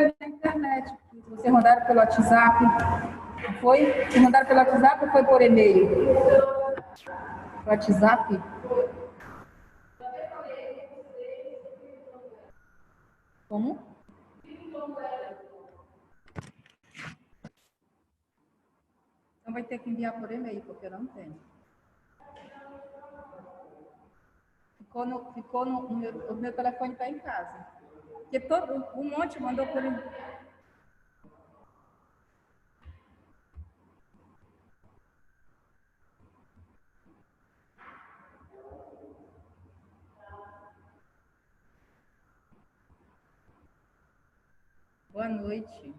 na internet. Vocês mandaram pelo WhatsApp? Foi? Vocês mandaram pelo WhatsApp ou foi por e-mail? WhatsApp? Como? Então vai ter que enviar por e-mail, porque eu não tenho. Ficou no meu, o meu telefone está em casa. Porque um monte mandou por e-mail. Boa noite.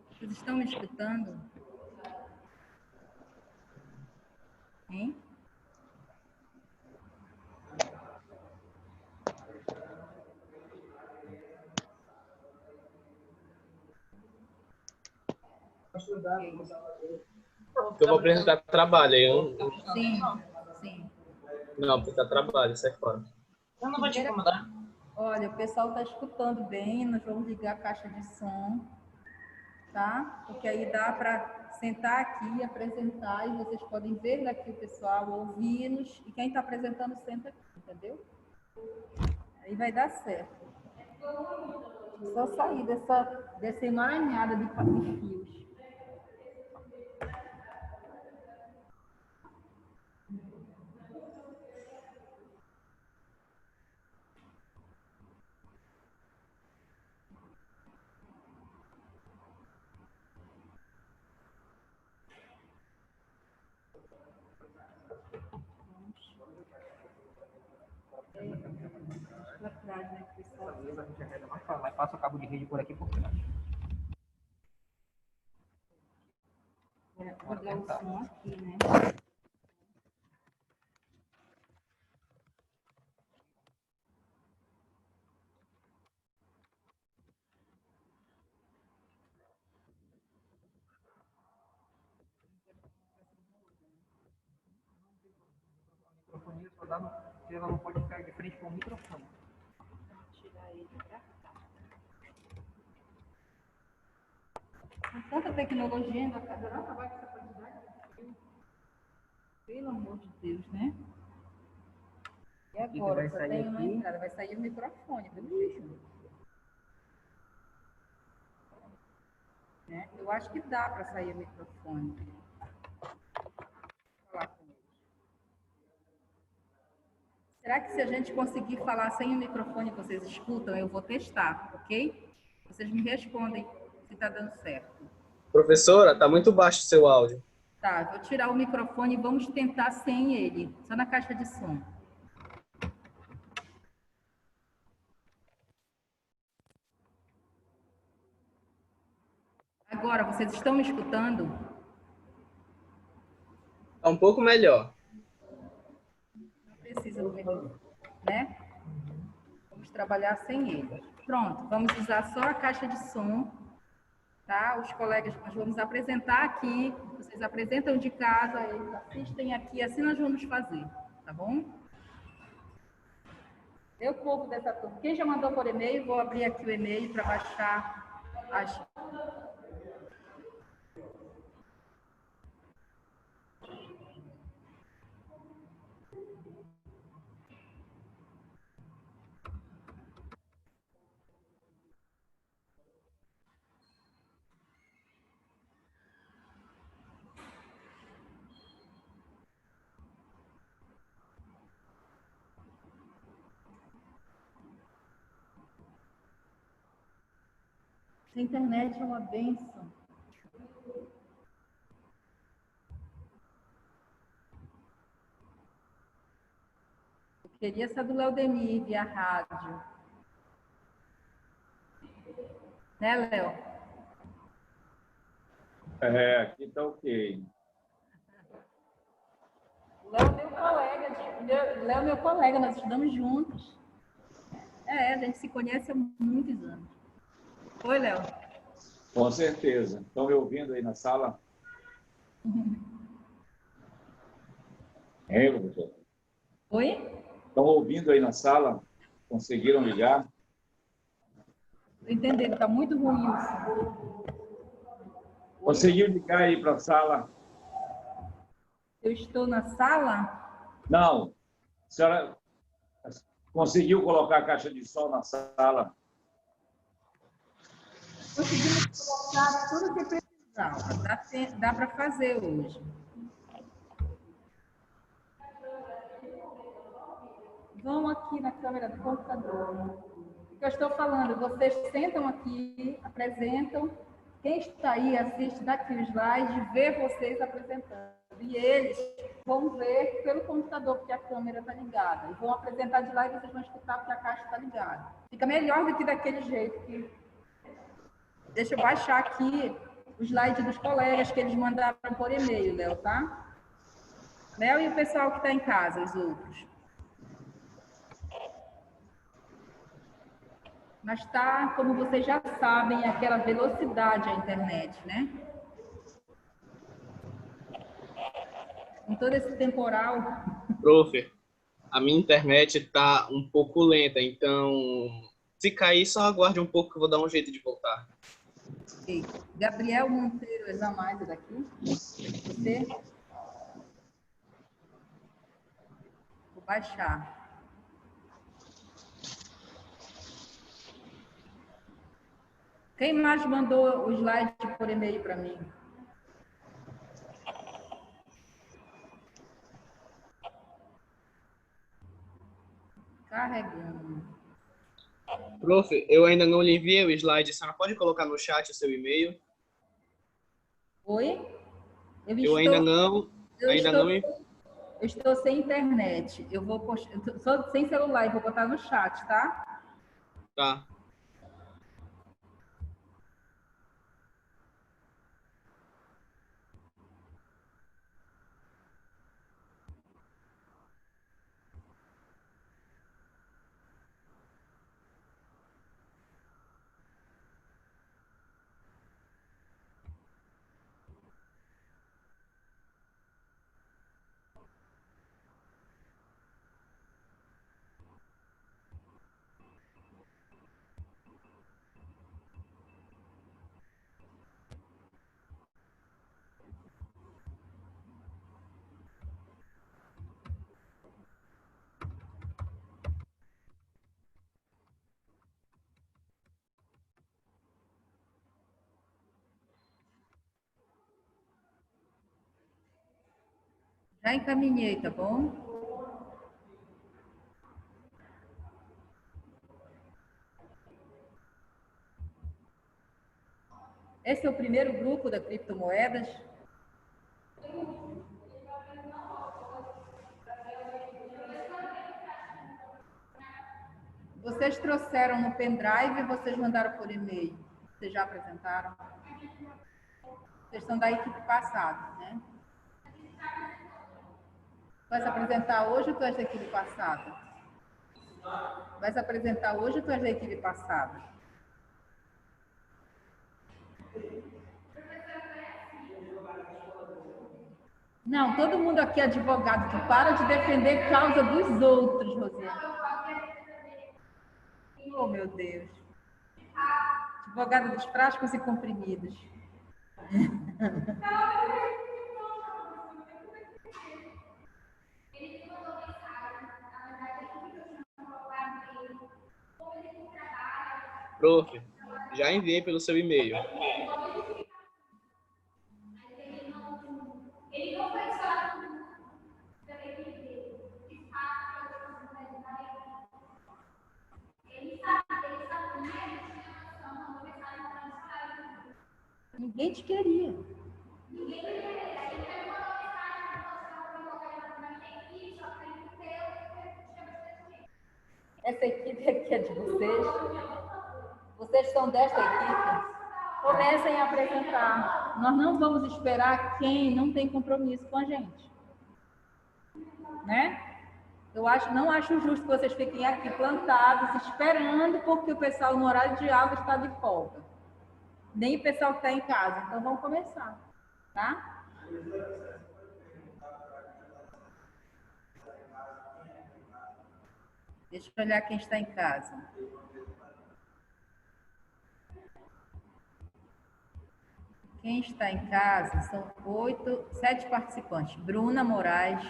Vocês estão me escutando? Hein? Eu vou apresentar trabalho aí. Sim, sim. Não, apresentar trabalho, sai fora. Eu não vou te incomodar. Olha, o pessoal está escutando bem, nós vamos ligar a caixa de som, tá? Porque aí dá para sentar aqui e apresentar, e vocês podem ver daqui o pessoal, ouvir-nos, e quem está apresentando senta aqui, entendeu? Aí vai dar certo. Só sair dessa emaranhada de fios. Atrás, né, pessoal? A gente arreda mais para lá e passa o cabo de rede por aqui por trás. Vou dar o som aqui, né? O microfone só dá no... Ela não pode ficar de frente com o microfone. Vou tirar ele pra cá. Com tanta tecnologia, ainda vai acabar com essa quantidade de fio. Pelo amor de Deus, né? E agora? Só tem uma entrada. Vai sair o microfone, pelo jeito. Né? Eu acho que dá para sair o microfone. Vou falar com ele. Será que se a gente conseguir falar sem o microfone, vocês escutam? Eu vou testar, ok? Vocês me respondem se está dando certo. Professora, tá muito baixo o seu áudio. Tá, vou tirar o microfone e vamos tentar sem ele, só na caixa de som. Agora, vocês estão me escutando? Tá um pouco melhor. Não precisa do microfone, né? Vamos trabalhar sem ele. Pronto, vamos usar só a caixa de som, tá? Os colegas, nós vamos apresentar aqui, vocês apresentam de casa, eles assistem aqui, assim nós vamos fazer, tá bom? Eu povo dessa turma. Quem já mandou por e-mail, vou abrir aqui o e-mail para baixar as... A internet é uma bênção. Eu queria essa do Leodemir via rádio. Né, Léo? É, aqui tá ok. Léo é meu colega, Léo é meu colega, nós estudamos juntos. A gente se conhece há muitos anos. Oi, Léo. Com certeza. Estão me ouvindo aí na sala? Hein, professor? Oi? Estão ouvindo aí na sala? Conseguiram ligar? Estou entendendo, está muito ruim o som. Conseguiu ligar aí para a sala? Eu estou na sala? Não. A senhora conseguiu colocar a caixa de som na sala? Conseguimos colocar tudo que precisava. Dá para fazer hoje. Vão aqui na câmera do computador. O que eu estou falando, vocês sentam aqui, apresentam. Quem está aí, assiste daqui o slide, vê vocês apresentando. E eles vão ver pelo computador, porque a câmera está ligada. E vão apresentar de lá e vocês vão escutar porque a caixa está ligada. Fica melhor do que daquele jeito que... Deixa eu baixar aqui o slide dos colegas que eles mandaram por e-mail, Léo, tá? Léo e o pessoal que está em casa, os outros. Mas tá, como vocês já sabem, aquela velocidade a internet, né? Com todo esse temporal. Prof, a minha internet tá um pouco lenta, então se cair, só aguarde um pouco que eu vou dar um jeito de voltar. Okay. Gabriel Monteiro Examais daqui. Você? Vou baixar. Quem mais mandou o slide por e-mail para mim? Carregando. Prof, eu ainda não lhe enviei o slide. A senhora pode colocar no chat o seu e-mail? Oi? Eu ainda não Eu estou sem internet. Eu vou postar, só sem celular, eu vou botar no chat, tá? Tá. Já encaminhei, tá bom? Esse é o primeiro grupo da criptomoedas. Vocês trouxeram no pendrive e vocês mandaram por e-mail? Vocês já apresentaram? Vocês são da equipe passada, né? Vai se apresentar hoje ou tu és da equipe passada? Vai se apresentar hoje ou tu és da equipe passada? Não, todo mundo aqui é advogado, tu para de defender causa dos outros, Rosiane. Oh, meu Deus. Advogada dos frascos e comprimidos. Prof, já enviei pelo seu e-mail. Ninguém te queria. Essa equipe aqui é de vocês. Vocês são desta equipe. Comecem a apresentar. Nós não vamos esperar quem não tem compromisso com a gente. Né? Não acho justo que vocês fiquem aqui plantados, esperando, porque o pessoal no horário de aula está de folga. Nem o pessoal que está em casa. Então, vamos começar. Tá? Deixa eu olhar quem está em casa. Quem está em casa são 7 participantes. Bruna Moraes,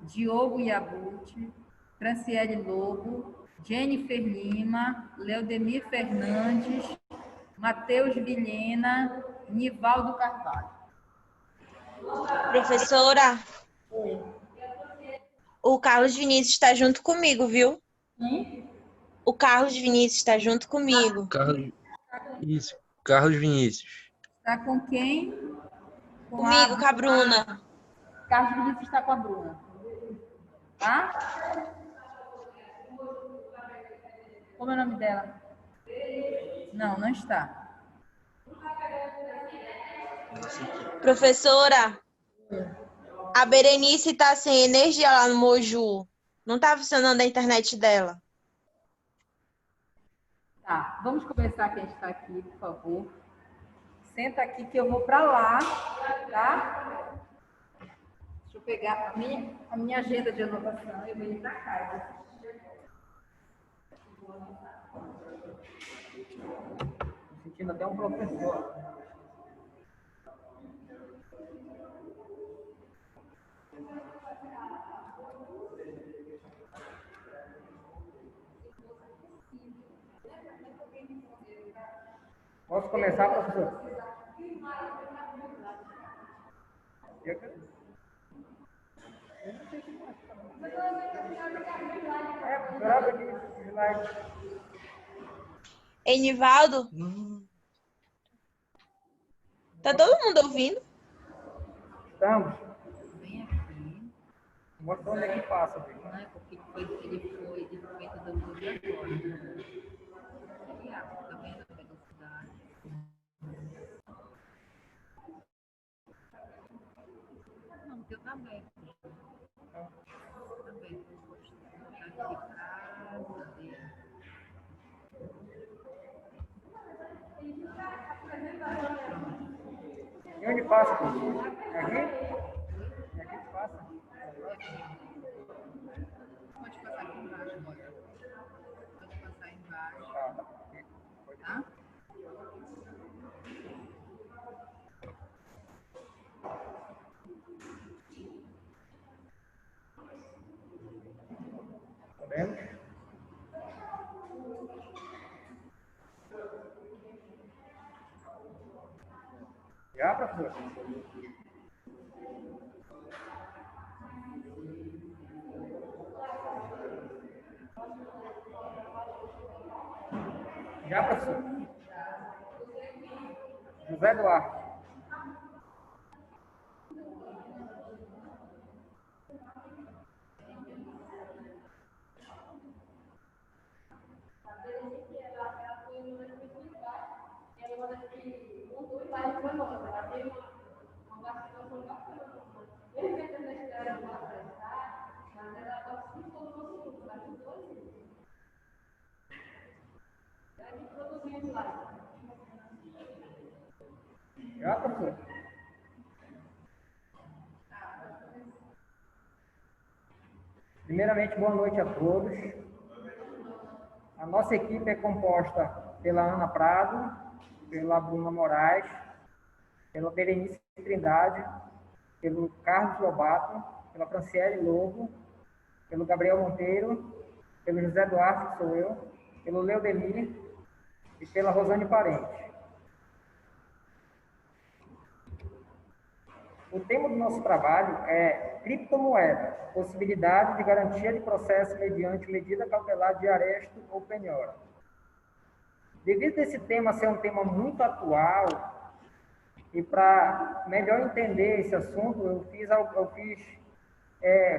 Diogo Iabuti, Franciele Lobo, Jennifer Lima, Leodemir Fernandes, Matheus Vilhena, Nivaldo Carvalho. Professora, o Carlos Vinícius está junto comigo, viu? O Carlos Vinícius está junto comigo. Isso, Carlos Vinícius. Está com quem? Comigo, com a Bruna. Carlos Vinícius está com a Bruna. Tá? Como é o nome dela? Não, não está. Professora, a Berenice está sem energia lá no Moju. Não está funcionando a internet dela. Tá, vamos começar quem está aqui, por favor. Senta aqui que eu vou para lá, tá? Deixa eu pegar a minha agenda de anotação. Eu vou ir para cá. Tô sentindo até um professor. Posso começar, professor? Grava aqui, slide. Enivaldo? Tá todo mundo ouvindo? Estamos. Vem aqui. Mostra onde é que passa, filho. Não é porque ele foi feito da obrigatória. Tá vendo a velocidade? Não, o teu tá aberto. Tá aberto. Vou botar aqui casa dele. E onde passa, filho? Aqui? É aqui que passa? Pode passar aqui embaixo agora. Pode passar embaixo, Tá. tá? Podemos? Já, professor? Já, professor? José Duarte. Já, professor? Primeiramente, boa noite a todos. A nossa equipe é composta pela Ana Prado, pela Bruna Moraes, pela Berenice Trindade, pelo Carlos Lobato, pela Franciele Lobo, pelo Gabriel Monteiro, pelo José Duarte, que sou eu, pelo Leodemir e pela Rosane Parente. O tema do nosso trabalho é criptomoeda, possibilidade de garantia de processo mediante medida cautelar de aresto ou penhora. Devido a esse tema ser um tema muito atual, e para melhor entender esse assunto,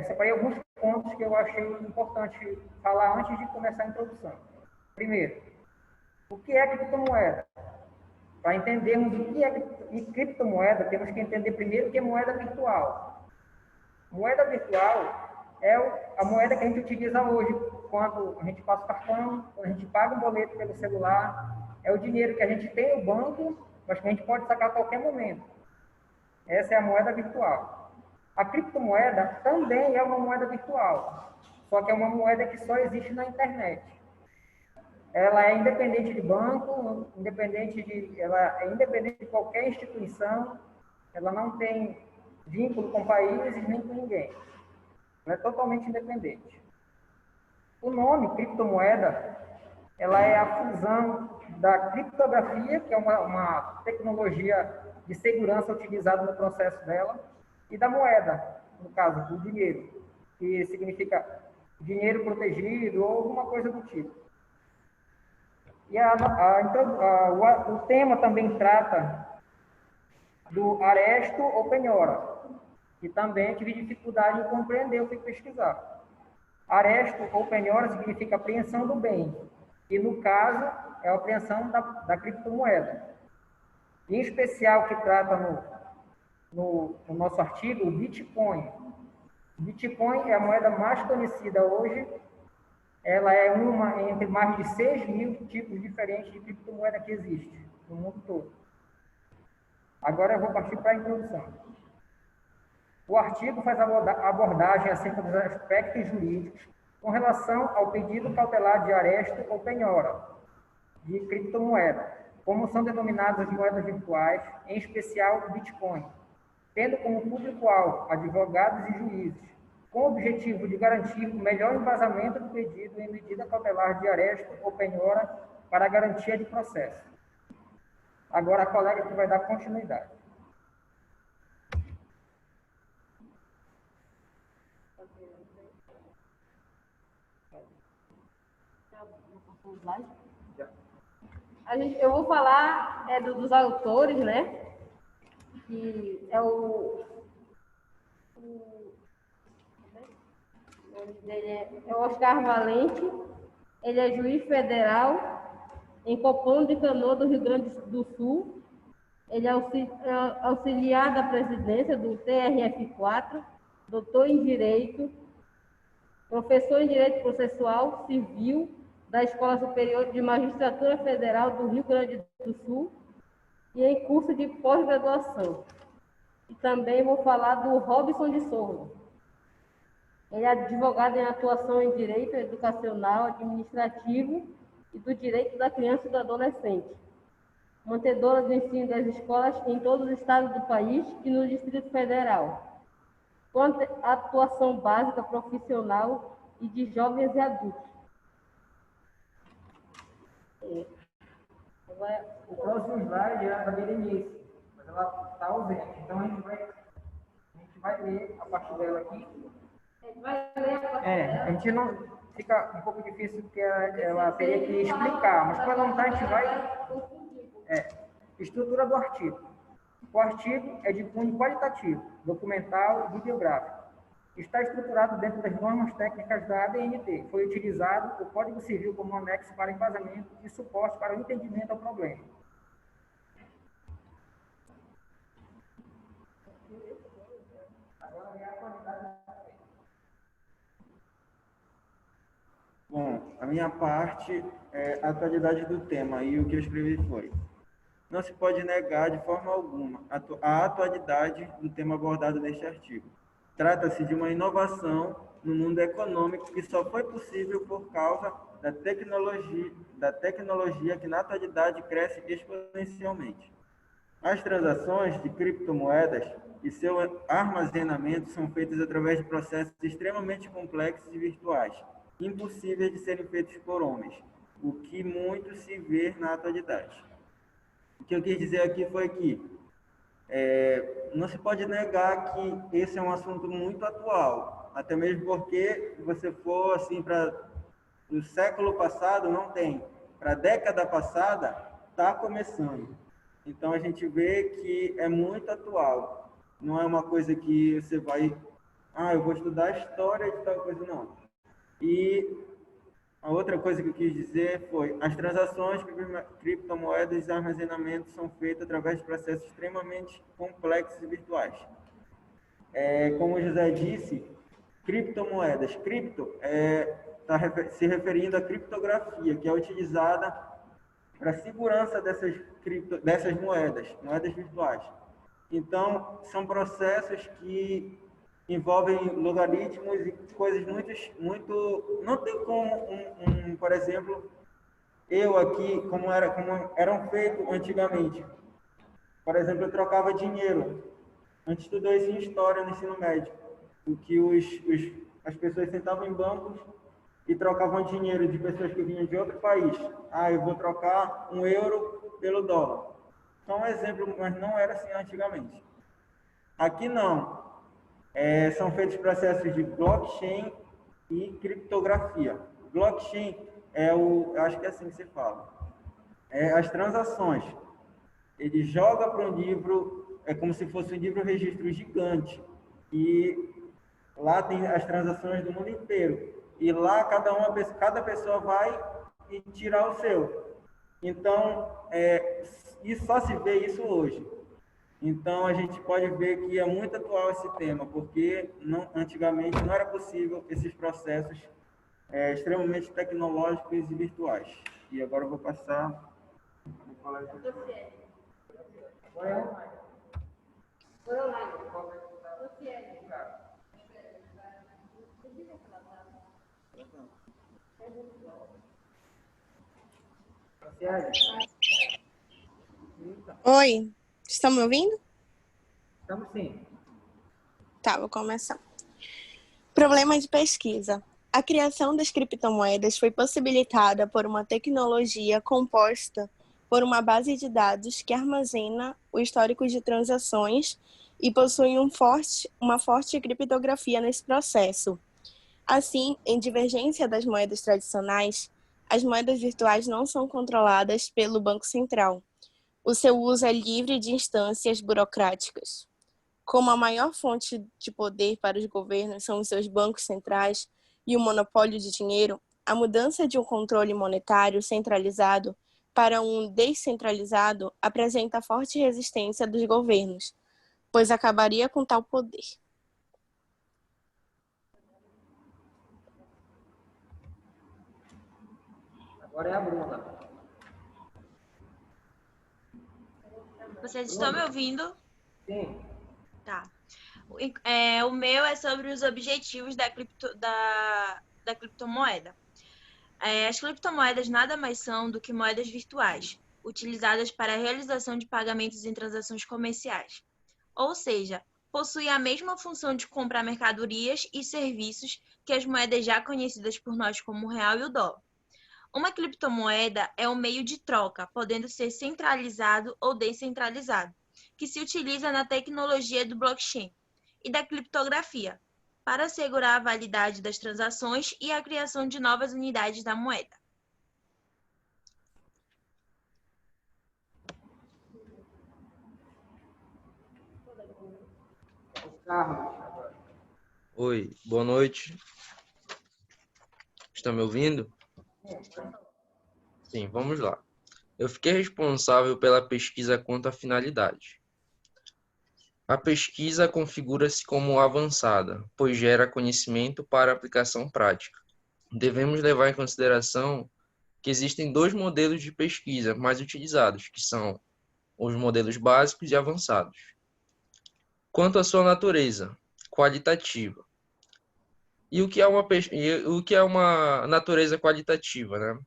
separei alguns pontos que eu achei importante falar antes de começar a introdução. Primeiro, o que é criptomoeda? Para entendermos o que é criptomoeda, temos que entender primeiro o que é moeda virtual. Moeda virtual é a moeda que a gente utiliza hoje, quando a gente passa o cartão, quando a gente paga um boleto pelo celular. É o dinheiro que a gente tem no banco, mas que a gente pode sacar a qualquer momento. Essa é a moeda virtual. A criptomoeda também é uma moeda virtual, só que é uma moeda que só existe na internet. Ela é independente de banco, ela é independente de qualquer instituição, ela não tem vínculo com países nem com ninguém. Ela é totalmente independente. O nome criptomoeda, ela é a fusão da criptografia, que é uma tecnologia de segurança utilizada no processo dela, e da moeda, no caso, do dinheiro, que significa dinheiro protegido ou alguma coisa do tipo. E o tema também trata do Aresto ou penhora, que também tive dificuldade em compreender, eu fui pesquisar. Aresto ou penhora significa apreensão do bem, e no caso é a apreensão da criptomoeda. Em especial que trata no nosso artigo, o Bitcoin. O Bitcoin é a moeda mais conhecida hoje. Ela é uma entre mais de 6.000 tipos diferentes de criptomoeda que existe no mundo todo. Agora eu vou partir para a introdução. O artigo faz abordagem acerca dos aspectos jurídicos com relação ao pedido cautelar de aresto ou penhora de criptomoeda, como são denominadas as moedas virtuais, em especial o Bitcoin, tendo como público-alvo advogados e juízes, com o objetivo de garantir o melhor embasamento do pedido em medida cautelar de aresto ou penhora para a garantia de processo. Agora a colega que vai dar continuidade. Eu vou falar dos autores, né? Que é o nome dele é Oscar Valente. Ele é juiz federal em Copom de Canoa, do Rio Grande do Sul. Ele é auxiliar da presidência do TRF4, doutor em Direito, professor em Direito Processual Civil da Escola Superior de Magistratura Federal do Rio Grande do Sul e em curso de pós-graduação. E também vou falar do Robson de Souza. Ele é advogado em atuação em Direito Educacional, Administrativo e do Direito da Criança e do Adolescente. Mantedora do ensino das escolas em todos os estados do país e no Distrito Federal. Com atuação básica, profissional e de jovens e adultos. O próximo slide é da Berenice, mas ela está ausente. Então a gente vai ler a parte dela aqui. A gente não fica um pouco difícil porque ela teria que explicar, mas quando ela não está, a gente vai. Estrutura do artigo. O artigo é de cunho qualitativo, documental e bibliográfico. Está estruturado dentro das normas técnicas da ABNT. Foi utilizado o Código Civil como anexo para embasamento e suporte para o entendimento ao problema. Bom, a minha parte é a atualidade do tema e o que eu escrevi foi: não se pode negar de forma alguma a atualidade do tema abordado neste artigo. Trata-se de uma inovação no mundo econômico que só foi possível por causa da tecnologia que na atualidade cresce exponencialmente. As transações de criptomoedas e seu armazenamento são feitas através de processos extremamente complexos e virtuais, impossíveis de serem feitos por homens, o que muito se vê na atualidade. O que eu quis dizer aqui foi que não se pode negar que esse é um assunto muito atual, até mesmo porque se você for assim para o século passado, não tem. Para a década passada, está começando. Então a gente vê que é muito atual. Não é uma coisa que você vai, eu vou estudar a história de tal coisa, não. E a outra coisa que eu quis dizer foi: as transações de criptomoedas e armazenamento são feitas através de processos extremamente complexos e virtuais. Como o José disse, criptomoedas. Cripto está se referindo à criptografia, que é utilizada para a segurança dessas moedas virtuais. Então, são processos que envolvem logaritmos e coisas muito... Não tem como, por exemplo, eu aqui, como eram feitos antigamente. Por exemplo, eu trocava dinheiro. A gente estudou isso em História no ensino médio, o que as pessoas sentavam em bancos e trocavam dinheiro de pessoas que vinham de outro país. Ah, eu vou trocar 1 euro pelo dólar. Só um exemplo, mas não era assim antigamente. Aqui não. São feitos processos de blockchain e criptografia. Blockchain eu acho que é assim que se fala. As transações. Ele joga para um livro, é como se fosse um livro registro gigante. E lá tem as transações do mundo inteiro. E lá cada pessoa vai e tirar o seu. Então, e só se vê isso hoje. Então, a gente pode ver que é muito atual esse tema, porque antigamente não era possível esses processos extremamente tecnológicos e virtuais. E agora eu vou passar... Oi, estão me ouvindo? Estamos sim. Tá, vou começar. Problema de pesquisa. A criação das criptomoedas foi possibilitada por uma tecnologia composta por uma base de dados que armazena o histórico de transações e possui uma forte criptografia nesse processo. Assim, em divergência das moedas tradicionais, as moedas virtuais não são controladas pelo Banco Central. O seu uso é livre de instâncias burocráticas. Como a maior fonte de poder para os governos são os seus bancos centrais e o monopólio de dinheiro, a mudança de um controle monetário centralizado para um descentralizado apresenta forte resistência dos governos, pois acabaria com tal poder. Agora é a Bruna. Vocês estão me ouvindo? Sim. Tá. O meu é sobre os objetivos da criptomoeda. As criptomoedas nada mais são do que moedas virtuais, utilizadas para a realização de pagamentos em transações comerciais. Ou seja, possuem a mesma função de comprar mercadorias e serviços que as moedas já conhecidas por nós como o real e o dólar. Uma criptomoeda é um meio de troca, podendo ser centralizado ou descentralizado, que se utiliza na tecnologia do blockchain e da criptografia, para assegurar a validade das transações e a criação de novas unidades da moeda. Oi, boa noite. Estão me ouvindo? Sim, vamos lá. Eu fiquei responsável pela pesquisa quanto à finalidade. A pesquisa configura-se como avançada, pois gera conhecimento para aplicação prática. Devemos levar em consideração que existem 2 modelos de pesquisa mais utilizados, que são os modelos básicos e avançados. Quanto à sua natureza, qualitativa. E o que é uma natureza qualitativa, né?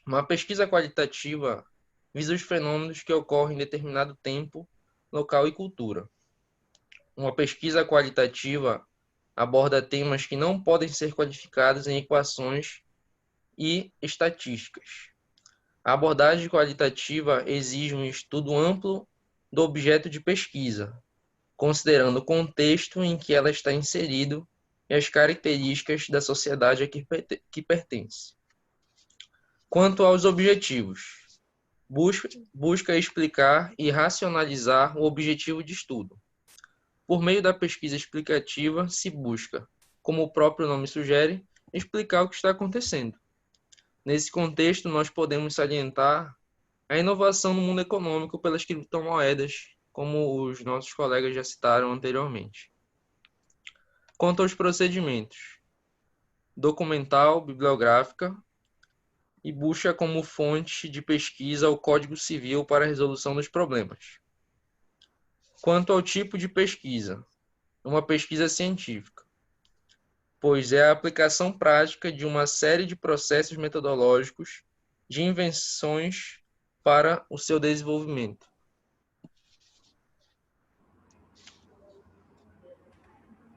Uma pesquisa qualitativa visa os fenômenos que ocorrem em determinado tempo, local e cultura. Uma pesquisa qualitativa aborda temas que não podem ser qualificados em equações e estatísticas. A abordagem qualitativa exige um estudo amplo do objeto de pesquisa, considerando o contexto em que ela está inserido e as características da sociedade a que pertence. Quanto aos objetivos, busca explicar e racionalizar o objetivo de estudo. Por meio da pesquisa explicativa, se busca, como o próprio nome sugere, explicar o que está acontecendo. Nesse contexto, nós podemos salientar a inovação no mundo econômico pelas criptomoedas, como os nossos colegas já citaram anteriormente. Quanto aos procedimentos, documental, bibliográfica, e busca como fonte de pesquisa o Código Civil para a resolução dos problemas. Quanto ao tipo de pesquisa, uma pesquisa científica, pois é a aplicação prática de uma série de processos metodológicos de invenções para o seu desenvolvimento.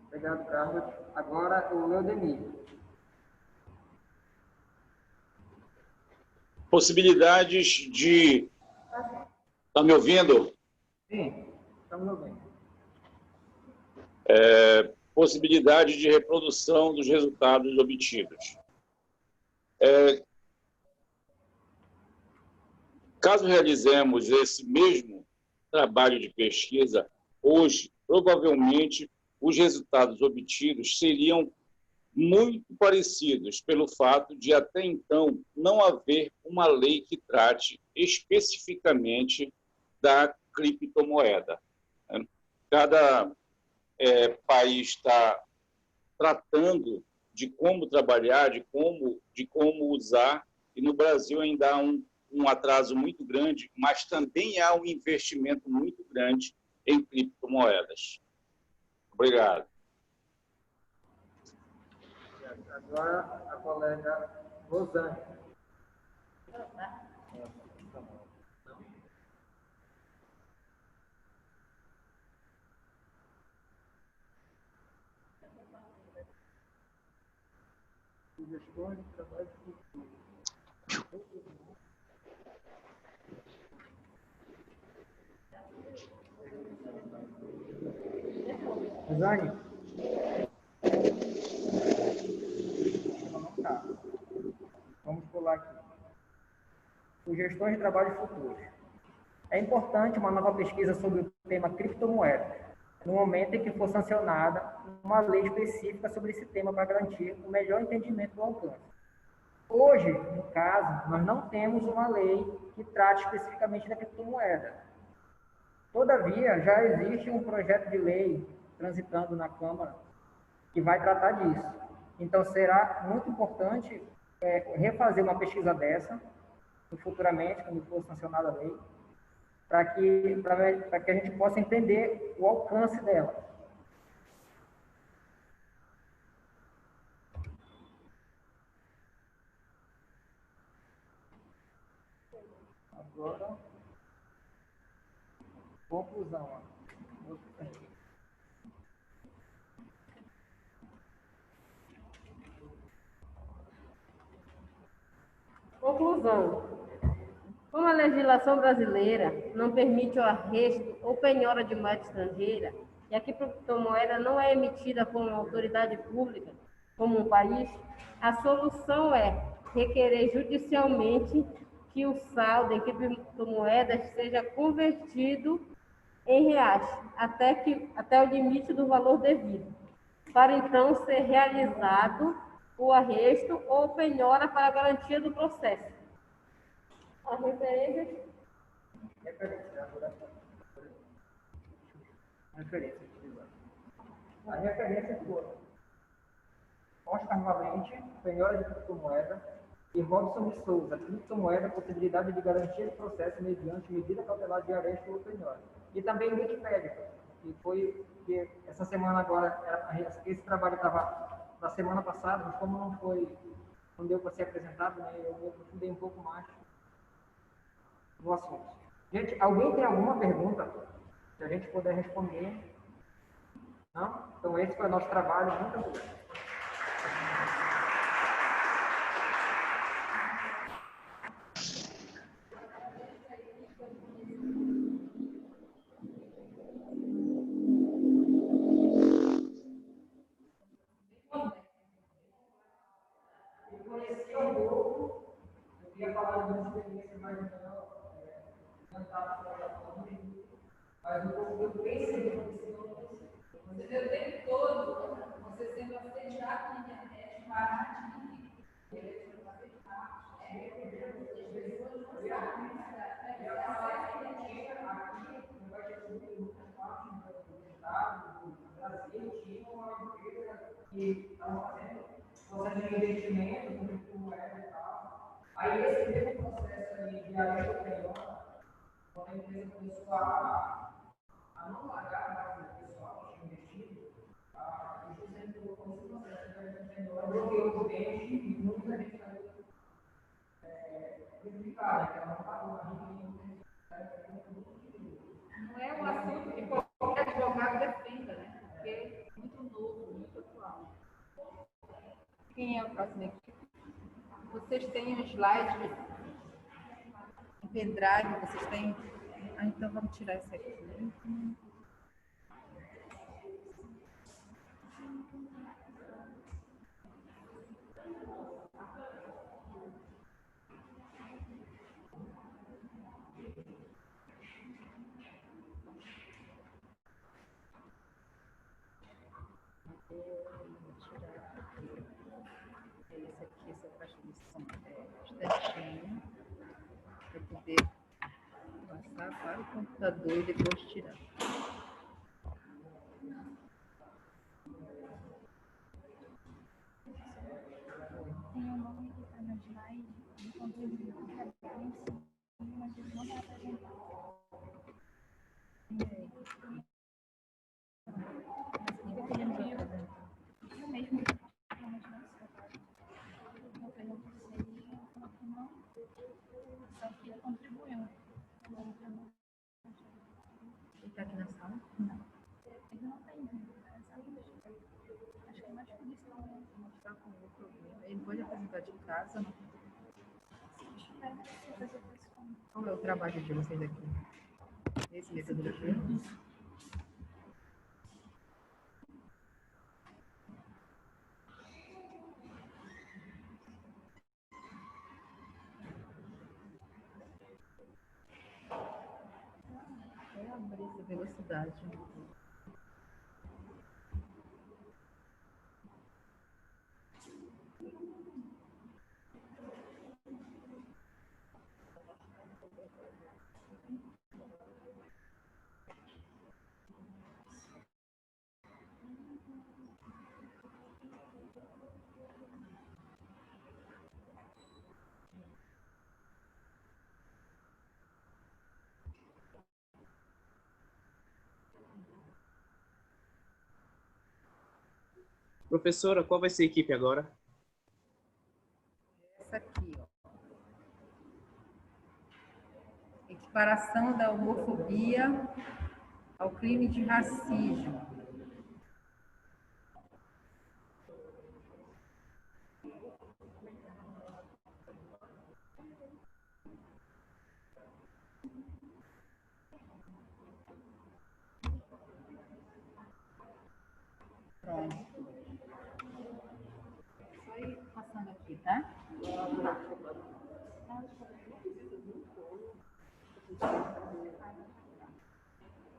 Obrigado, Carlos. Agora, o Leodemir. Possibilidades de... Está me ouvindo? Sim, estamos ouvindo. Possibilidade de reprodução dos resultados obtidos. Caso realizemos esse mesmo trabalho de pesquisa hoje, provavelmente os resultados obtidos seriam muito parecidos, pelo fato de até então não haver uma lei que trate especificamente da criptomoeda. Cada país está tratando de como trabalhar, de como usar, e no Brasil ainda há um atraso muito grande, mas também há um investimento muito grande em criptomoedas. Obrigado. Agora, a colega Rosane. Sugestões de trabalho futuro. Rosane? Vamos pular aqui. Sugestões de trabalho futuros. É importante uma nova pesquisa sobre o tema criptomoedas, no momento em que for sancionada uma lei específica sobre esse tema para garantir o melhor entendimento do alcance. Hoje, no caso, nós não temos uma lei que trate especificamente da criptomoeda. Todavia, já existe um projeto de lei transitando na Câmara que vai tratar disso. Então, será muito importante refazer uma pesquisa dessa, futuramente, quando for sancionada a lei, para que a gente possa entender o alcance dela. Agora, conclusão. Conclusão. Como a legislação brasileira não permite o arresto ou penhora de moeda estrangeira, e a criptomoeda não é emitida por uma autoridade pública, como um país, a solução é requerer judicialmente que o saldo em criptomoedas seja convertido em reais, até o limite do valor devido, para então ser realizado o arresto ou penhora para a garantia do processo. As referências. As referências foram Oscar Valente, penhora de criptomoeda, e Robson de Souza, criptomoeda, possibilidade de garantia de processo mediante medida cautelar de arresto ou penhora. E também o Wikipedia, que essa semana agora, esse trabalho estava da semana passada, mas como não deu para ser apresentado, né, eu estudei um pouco mais no assunto. Gente, alguém tem alguma pergunta? Se a gente puder responder. Não? Então, esse foi o nosso trabalho. Muito obrigado. Eu conheci um pouco, eu queria falar de uma experiência mais ou mas eu pensei Você vê o tempo todo, você sendo assediado na internet, parar de que estão fazendo processo de investimento, como é e tal. Aí esse mesmo processo aí de ajuda penhora, quando a empresa começou a Não é um assunto que qualquer advogado defenda, né? Porque é muito novo, muito atual. Quem é o próximo aqui? Vocês têm um slide em pendrive, vocês têm... Ah, então vamos tirar esse aqui. Esse aqui, essa caixa de som certinho, para poder passar para o computador e depois tirar. Tem um nome que está no slide, de conteúdo que está bem em cima, mas ele não vai apresentar. Eu mesmo, realmente não sei. Eu pergunto se ele falou que não, só que ele contribuiu. Ele está aqui na sala? Não. Ele não está em acho que é mais por isso que ele Não está com o problema. Ele pode apresentar de casa, não? Qual é o trabalho de vocês aqui? Esse metodologia? É abrir essa velocidade. Professora, qual vai ser a equipe agora? Essa aqui, ó. Equiparação da homofobia ao crime de racismo. Pronto. Só ir passando aqui, tá?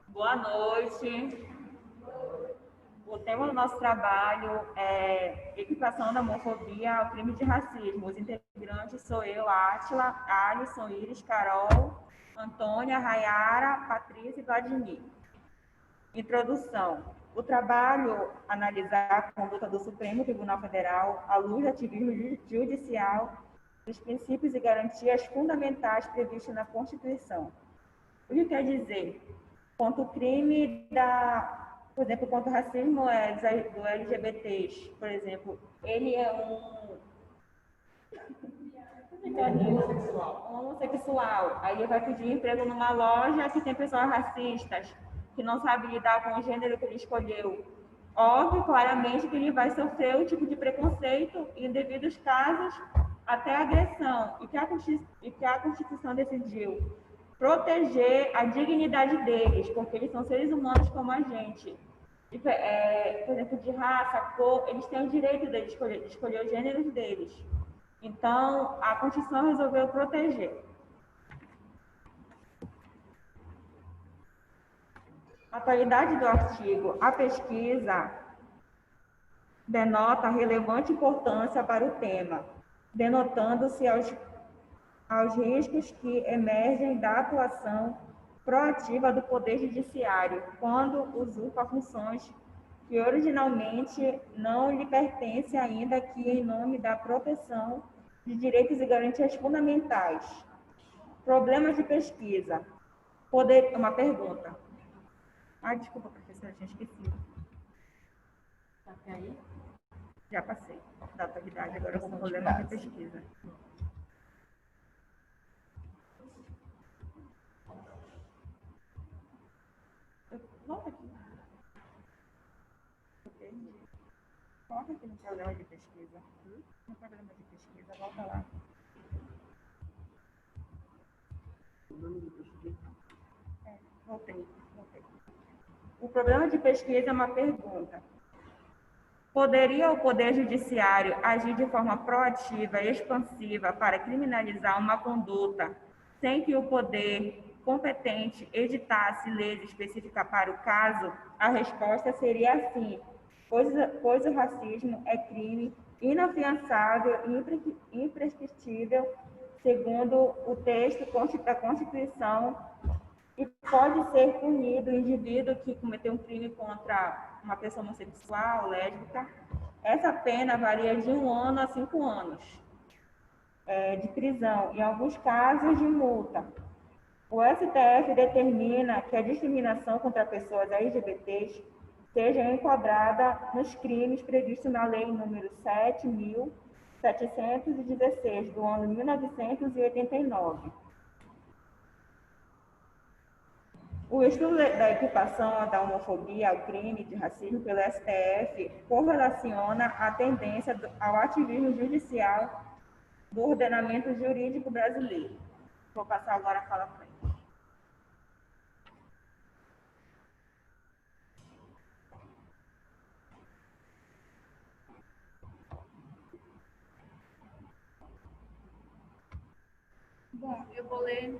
Boa noite. O tema do nosso trabalho é equiparação da homofobia ao crime de racismo. Os integrantes sou eu, Átila, Alisson, Iris, Carol, Antônia, Rayara, Patrícia e Vladimir. Introdução. O trabalho analisar a conduta do Supremo Tribunal Federal à luz do ativismo judicial, dos princípios e garantias fundamentais previstos na Constituição. O que quer dizer? Quanto o crime por exemplo, quanto o racismo do LGBTs, por exemplo, ele é homossexual. Aí ele vai pedir emprego numa loja que tem pessoas racistas, que não sabe lidar com o gênero que ele escolheu. Óbvio, claramente, que ele vai sofrer o tipo de preconceito e, em devidos casos, até agressão. E que a Constituição decidiu proteger a dignidade deles, porque eles são seres humanos como a gente. E, por exemplo, de raça, cor, eles têm o direito de escolher os gêneros deles. Então, a Constituição resolveu proteger. Atualidade do artigo. A pesquisa denota relevante importância para o tema, denotando-se aos riscos que emergem da atuação proativa do Poder Judiciário, quando usurpa funções que originalmente não lhe pertencem, ainda que em nome da proteção de direitos e garantias fundamentais. Problemas de pesquisa. Uma pergunta. Ah, desculpa, professora, tinha esquecido. Tá aí? Já passei. Da atividade, agora com problema de pesquisa. Volta aqui. Volta aqui no programa de pesquisa. No programa de pesquisa, volta lá. Voltei. O programa de pesquisa é uma pergunta. Poderia o Poder Judiciário agir de forma proativa e expansiva para criminalizar uma conduta sem que o poder competente editasse leis específicas para o caso? A resposta seria sim, pois o racismo é crime inafiançável e imprescritível, segundo o texto da Constituição, e pode ser punido o indivíduo que cometeu um crime contra uma pessoa homossexual, lésbica. Essa pena varia de 1 ano a 5 anos de prisão, em alguns casos de multa. O STF determina que a discriminação contra pessoas LGBTs seja enquadrada nos crimes previstos na Lei número 7.716, do ano 1989. O estudo da equipação da homofobia ao crime de racismo pelo STF correlaciona a tendência ao ativismo judicial do ordenamento jurídico brasileiro. Vou passar agora a fala para ele. Bom, eu vou ler.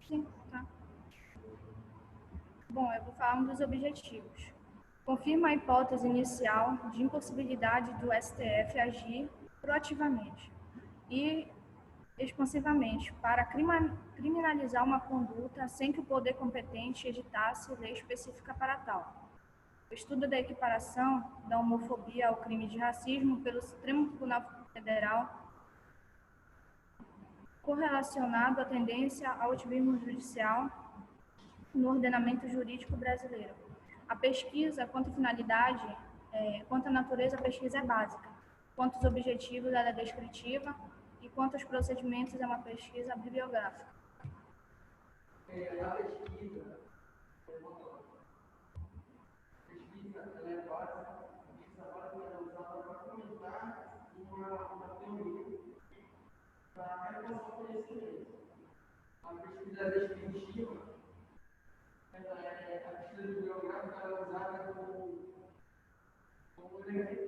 Sim, tá. Bom, eu vou falar um dos objetivos. Confirma a hipótese inicial de impossibilidade do STF agir proativamente e expansivamente para criminalizar uma conduta sem que o poder competente editasse lei específica para tal. O estudo da equiparação da homofobia ao crime de racismo pelo Supremo Tribunal Federal correlacionado à tendência ao ativismo judicial no ordenamento jurídico brasileiro. A pesquisa, quanto à finalidade, quanto à natureza, a pesquisa é básica. Quanto aos objetivos, ela é descritiva. E quanto aos procedimentos, é uma pesquisa bibliográfica. A pesquisa ela é básica, precisa ser usada para comentar uma teoria para reforçar o conhecimento. A pesquisa descritiva, a pesquisa bibliográfica ela é usada como elementos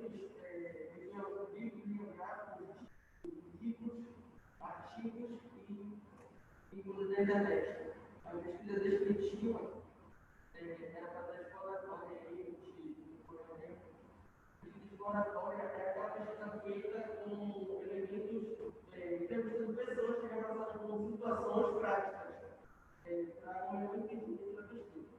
bibliográficos, livros, artigos e coisas da internet. A pesquisa descritiva é para dar exploratória, exploratória é aquela pesquisa feita com elementos, entrevistando pessoas que já passaram por situações práticas, para aumentar o entendimento da pesquisa.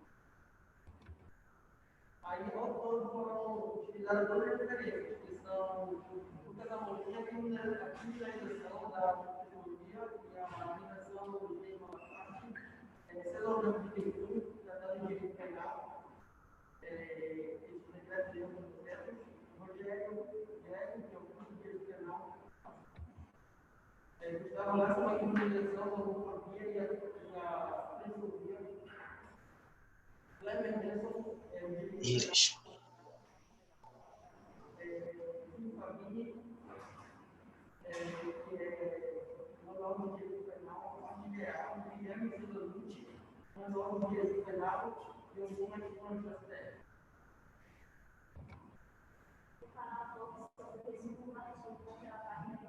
Aí, ao todo, foram utilizadas duas referências, que são o casamento, a criminalização da homofobia e a marginação do tema parte, cenograma de leitura, tratando de direito penal, esse decreto de processos, Rogério Guedes, que é o curso de direito penal, Gustavo Lessa, uma criminalização da homofobia e a transfobia, Cleber Nelson, Isso. Família, que é uma norma de direito penal, a parte geral, de Guilherme Silvanucci, uma norma de direito penal e algumas fontes da STF. Vou falar um pouco sobre o resumo artigo contra a página.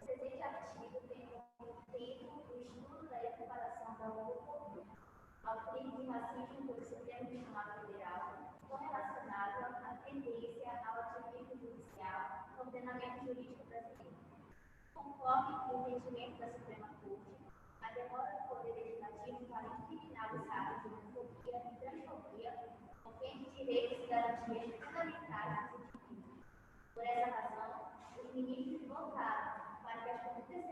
O presente artigo tem como tema o estudo da equiparação da homofobia ao crime de racismo pelo Supremo Tribunal Federal, correlacionado à tendência ao ativismo judicial no ordenamento jurídico brasileiro. Conforme o entendimento da Suprema Corte, a demora do Poder Legislativo para incriminar os atos de homofobia e transfobia ofende direitos e garantias fundamentais dos indivíduos. Por essa razão, os ministros votaram para que as condutas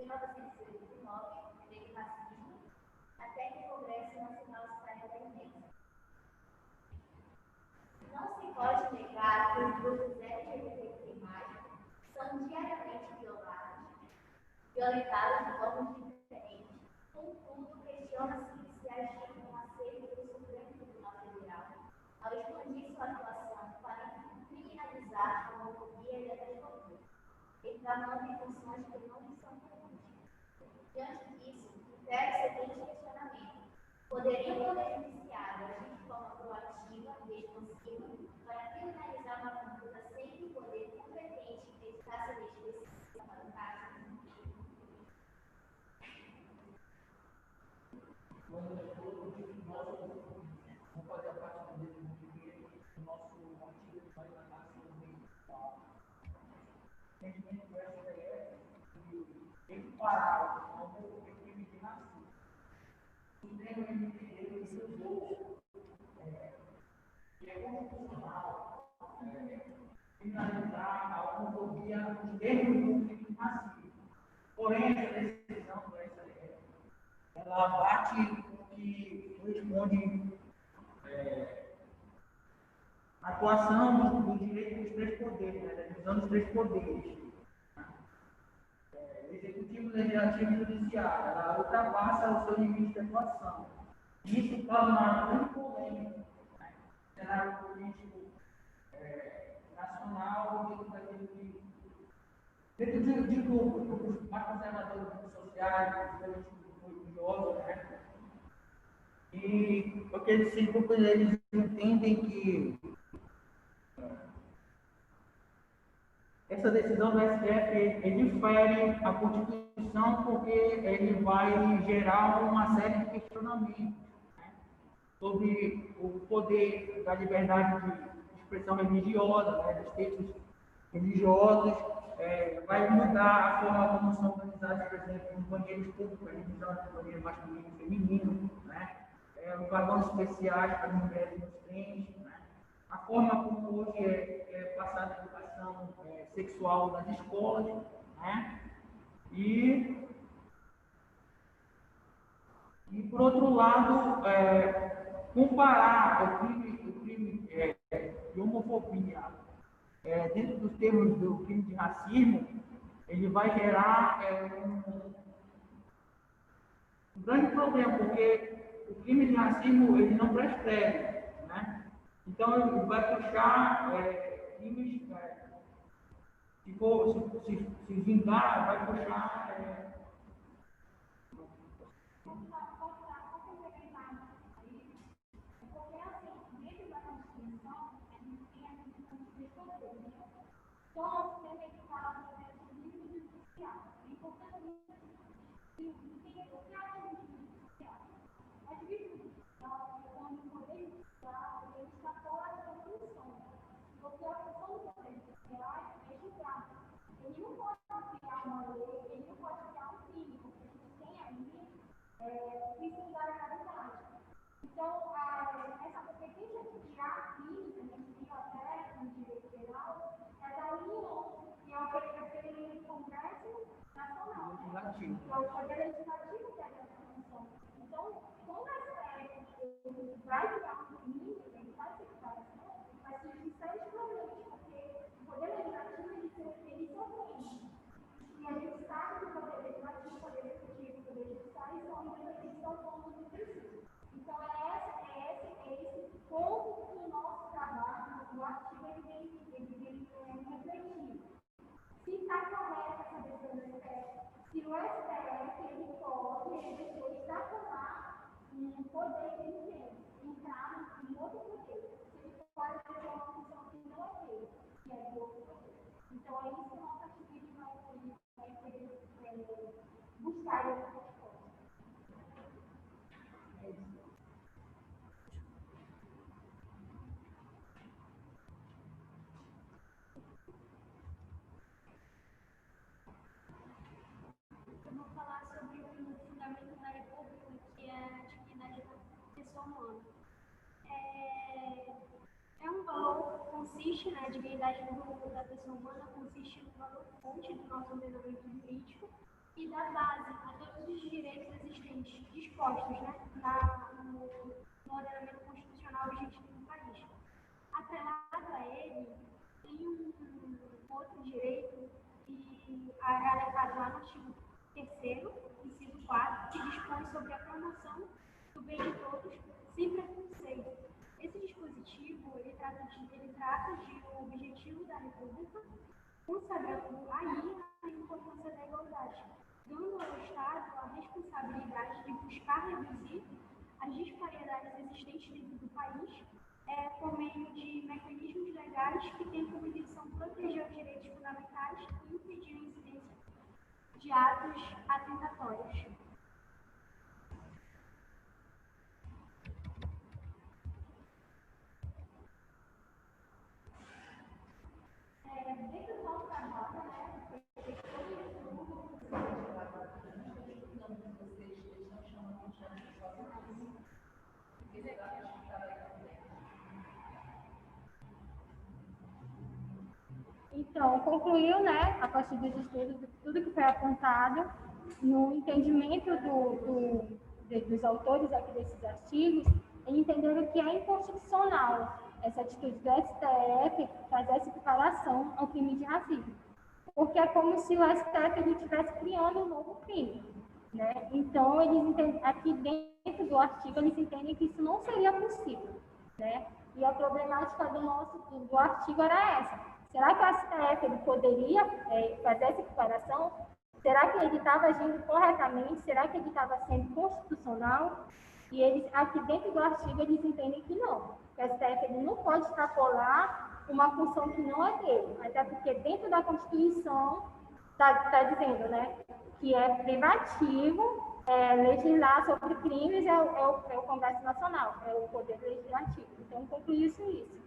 1989, Lei do Racismo, até que o Congresso Nacional saia da emenda. Não se pode negar que os grupos LGBTQI+, são diariamente violentados de formas diferentes. Contudo, questiona-se se agir com acerto do Supremo Tribunal Federal ao expandir sua atuação para criminalizar a homofobia e a lesbofobia, reclamando em funções que não lhe são comuns. Diante disso, impera o seguinte questionamento: poderia o Poder Judiciário agir de forma proativa e expansiva para criminalizar uma conduta sem que o poder competente prestasse a lei específica para o caso? Vamos fazer a parte do nosso artigo que vai tratar sobre o municipal. O entendimento do STF tem que parar o crime de racismo. O Supremo entendeu que usou que é constitucional criminalizar a homofobia nos termos do crime de racismo. Porém, essa decisão do STF ela bate o que corresponde à atuação do direito dos três poderes, né, da divisão dos três poderes. Executivo, legislativo e judiciário. Ela ultrapassa o seu limite de atuação. Isso causa uma grande polêmica no cenário político nacional, dentro de grupos mais conservadores, grupos sociais, grupos religiosos, né? E porque esses grupos eles entendem que essa decisão do STF ele fere a Constituição porque ele vai gerar uma série de questionamentos, né, sobre o poder da liberdade de expressão religiosa, né, dos textos religiosos, vai mudar a forma como são organizados, por exemplo, os banheiros públicos, a divisão de banheiro masculino e feminino, né, os vagões especiais para as mulheres nos trens, né, a forma como hoje é passada a educação sexual nas escolas, né? E por outro lado, comparar o crime de homofobia dentro dos termos do crime de racismo, ele vai gerar um grande problema, porque o crime de racismo ele não prescreve, né? Então ele vai puxar crimes, se vingar, vai puxar Então, essa competência de criar crimes, a gente viu até no direito geral, é da União, que é o que do Congresso Nacional, que é o Poder Legislativo que é essa função. Então, quando ele vai criar um crime, ele vai ter declaração, vai surgir sérios problemas, porque o Poder Legislativo ele se ofende. E a gente sabe que o Poder Legislativo, o Poder Executivo e o Poder Judiciário são independentes autônomos do princípio. Então, esse ponto que o nosso trabalho, no artigo, ele vem refletir. Se está correta essa decisão do STF, se o STF ele pode extrapolar um poder que ele tem, entrar em outro poder. Se ele pode ter uma função que não é dele, que é do outro poder. Então, é isso que o nosso ativismo vai querer buscar essa resposta. Vamos falar sobre o fundamento da República, que é a dignidade da pessoa humana. É um valor, consiste, né, a dignidade da pessoa humana consiste no valor fonte do nosso ordenamento jurídico, e dar base a todos os direitos existentes dispostos, né, no ordenamento constitucional vigente no país. Atrelado a ele, tem um outro direito que é alegado lá no artigo 3º, inciso 4, que dispõe sobre a promoção do bem de todos sem preconceito. Esse dispositivo ele trata de o objetivo da República, consagrando aí a importância da igualdade, dando ao Estado a responsabilidade de buscar reduzir as disparidades existentes dentro do país por meio de mecanismos legais que têm como intenção proteger os direitos fundamentais e impedir a incidência de atos atentatórios. Dentro do nosso trabalho, né, então, concluiu, né, a partir dos estudos, de tudo que foi apontado, no entendimento dos autores aqui desses artigos, eles entenderam que é inconstitucional essa atitude do STF fazer essa equiparação ao crime de racismo. Porque é como se o STF estivesse criando um novo crime, né? Então, eles entendem, aqui dentro do artigo, eles entendem que isso não seria possível, né? E a problemática do artigo era essa. Será que o STF ele poderia fazer essa equiparação? Será que ele estava agindo corretamente? Será que ele estava sendo constitucional? E eles, aqui dentro do artigo, eles entendem que não. O STF ele não pode extrapolar uma função que não é dele. Até porque dentro da Constituição está dizendo, né, que é privativo legislar sobre crimes é o Congresso Nacional, é o Poder Legislativo. Então, conclui-se isso.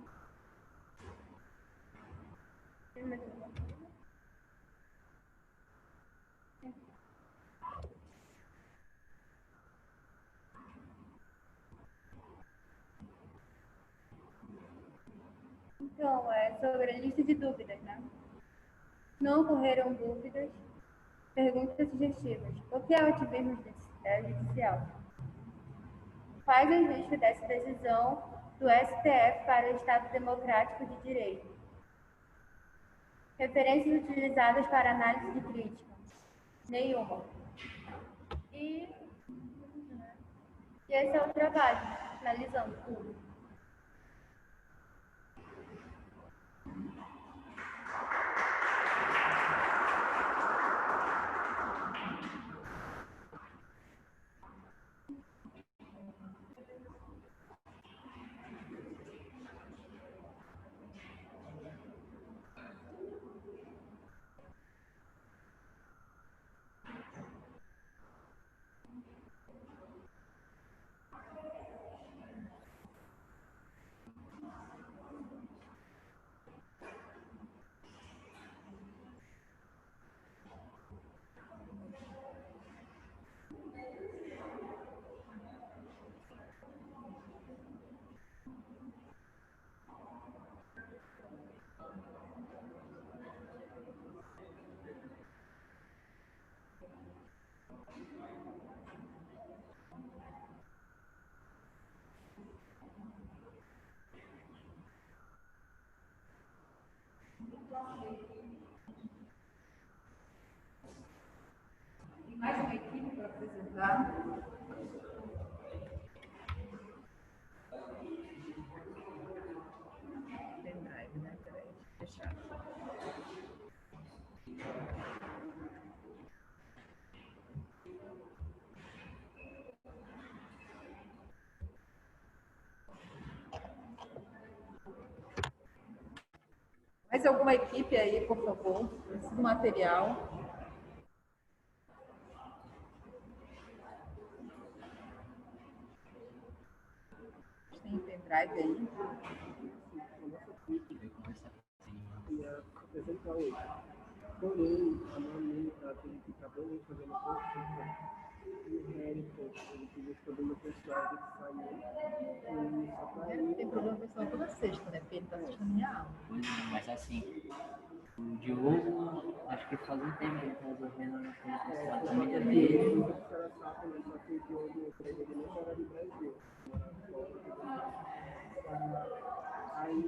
Então, sobre a lista de dúvidas, né? Não ocorreram dúvidas. Perguntas sugestivas. O que é o ativismo judicial? Faz o justo dessa decisão do STF para o Estado Democrático de Direito. Referências utilizadas para análise de crítica? Nenhuma. E esse é o trabalho, finalizando tudo. Mais uma equipe para apresentar. Pendrive, né? Peraí, fechado. Mais alguma equipe aí, por favor? Preciso do material. Tem pendrive aí? Apresentar hoje. Porém, a Mamita teve que acabou fazendo consulta e o Hélio, ele pediu problema pessoal de sair. Tem problema pessoal toda sexta, né? Porque ele está assistindo minha aula. Mas assim, O Diogo, acho que faz um tempo que ele está resolvendo as coisas com a família dele.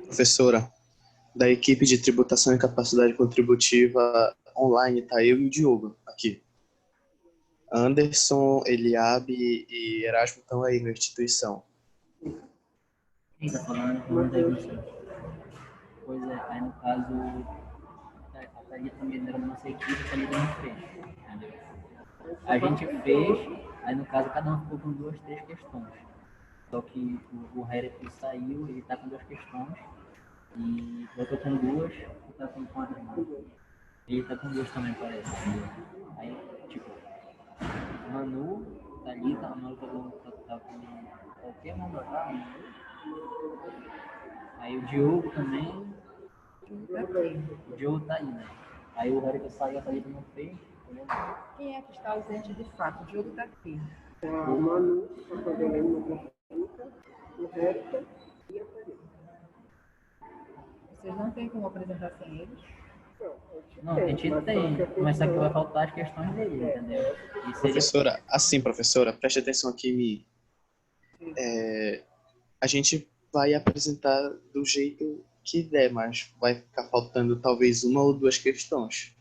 Professora, da equipe de tributação e capacidade contributiva online, tá eu e o Diogo aqui. Anderson, Eliabe e Erasmo estão aí na instituição. Quem está falando? Eu não devo ser. Pois é, aí no caso, a Thalita também era da nossa equipe, a Thalita não fez. Entendeu? A gente fez, aí no caso cada um ficou com 2, 3 questões. Só que o Hérico saiu, ele está com 2 questões, e eu estou com 2, tu tá com quantas, mano? Ele tá com 2 também, parece. Aí, tipo, Manu, Thalita, a Manu tá com qualquer Manu, tá? Aí o Diogo também. O Diogo tá aí, né? Aí o Hérico saiu, a Thalita não fez. Quem é que está ausente de fato? O Diogo está aqui. A Manu está fazendo uma consulta, o Hérico e a Thalita. Vocês não têm como apresentar sem eles? Não, a gente tem, mas só que vai faltar as questões dele, entendeu? Professora, assim, professora, preste atenção aqui em mim. A gente vai apresentar do jeito que der, mas vai ficar faltando talvez 1 ou 2 questões.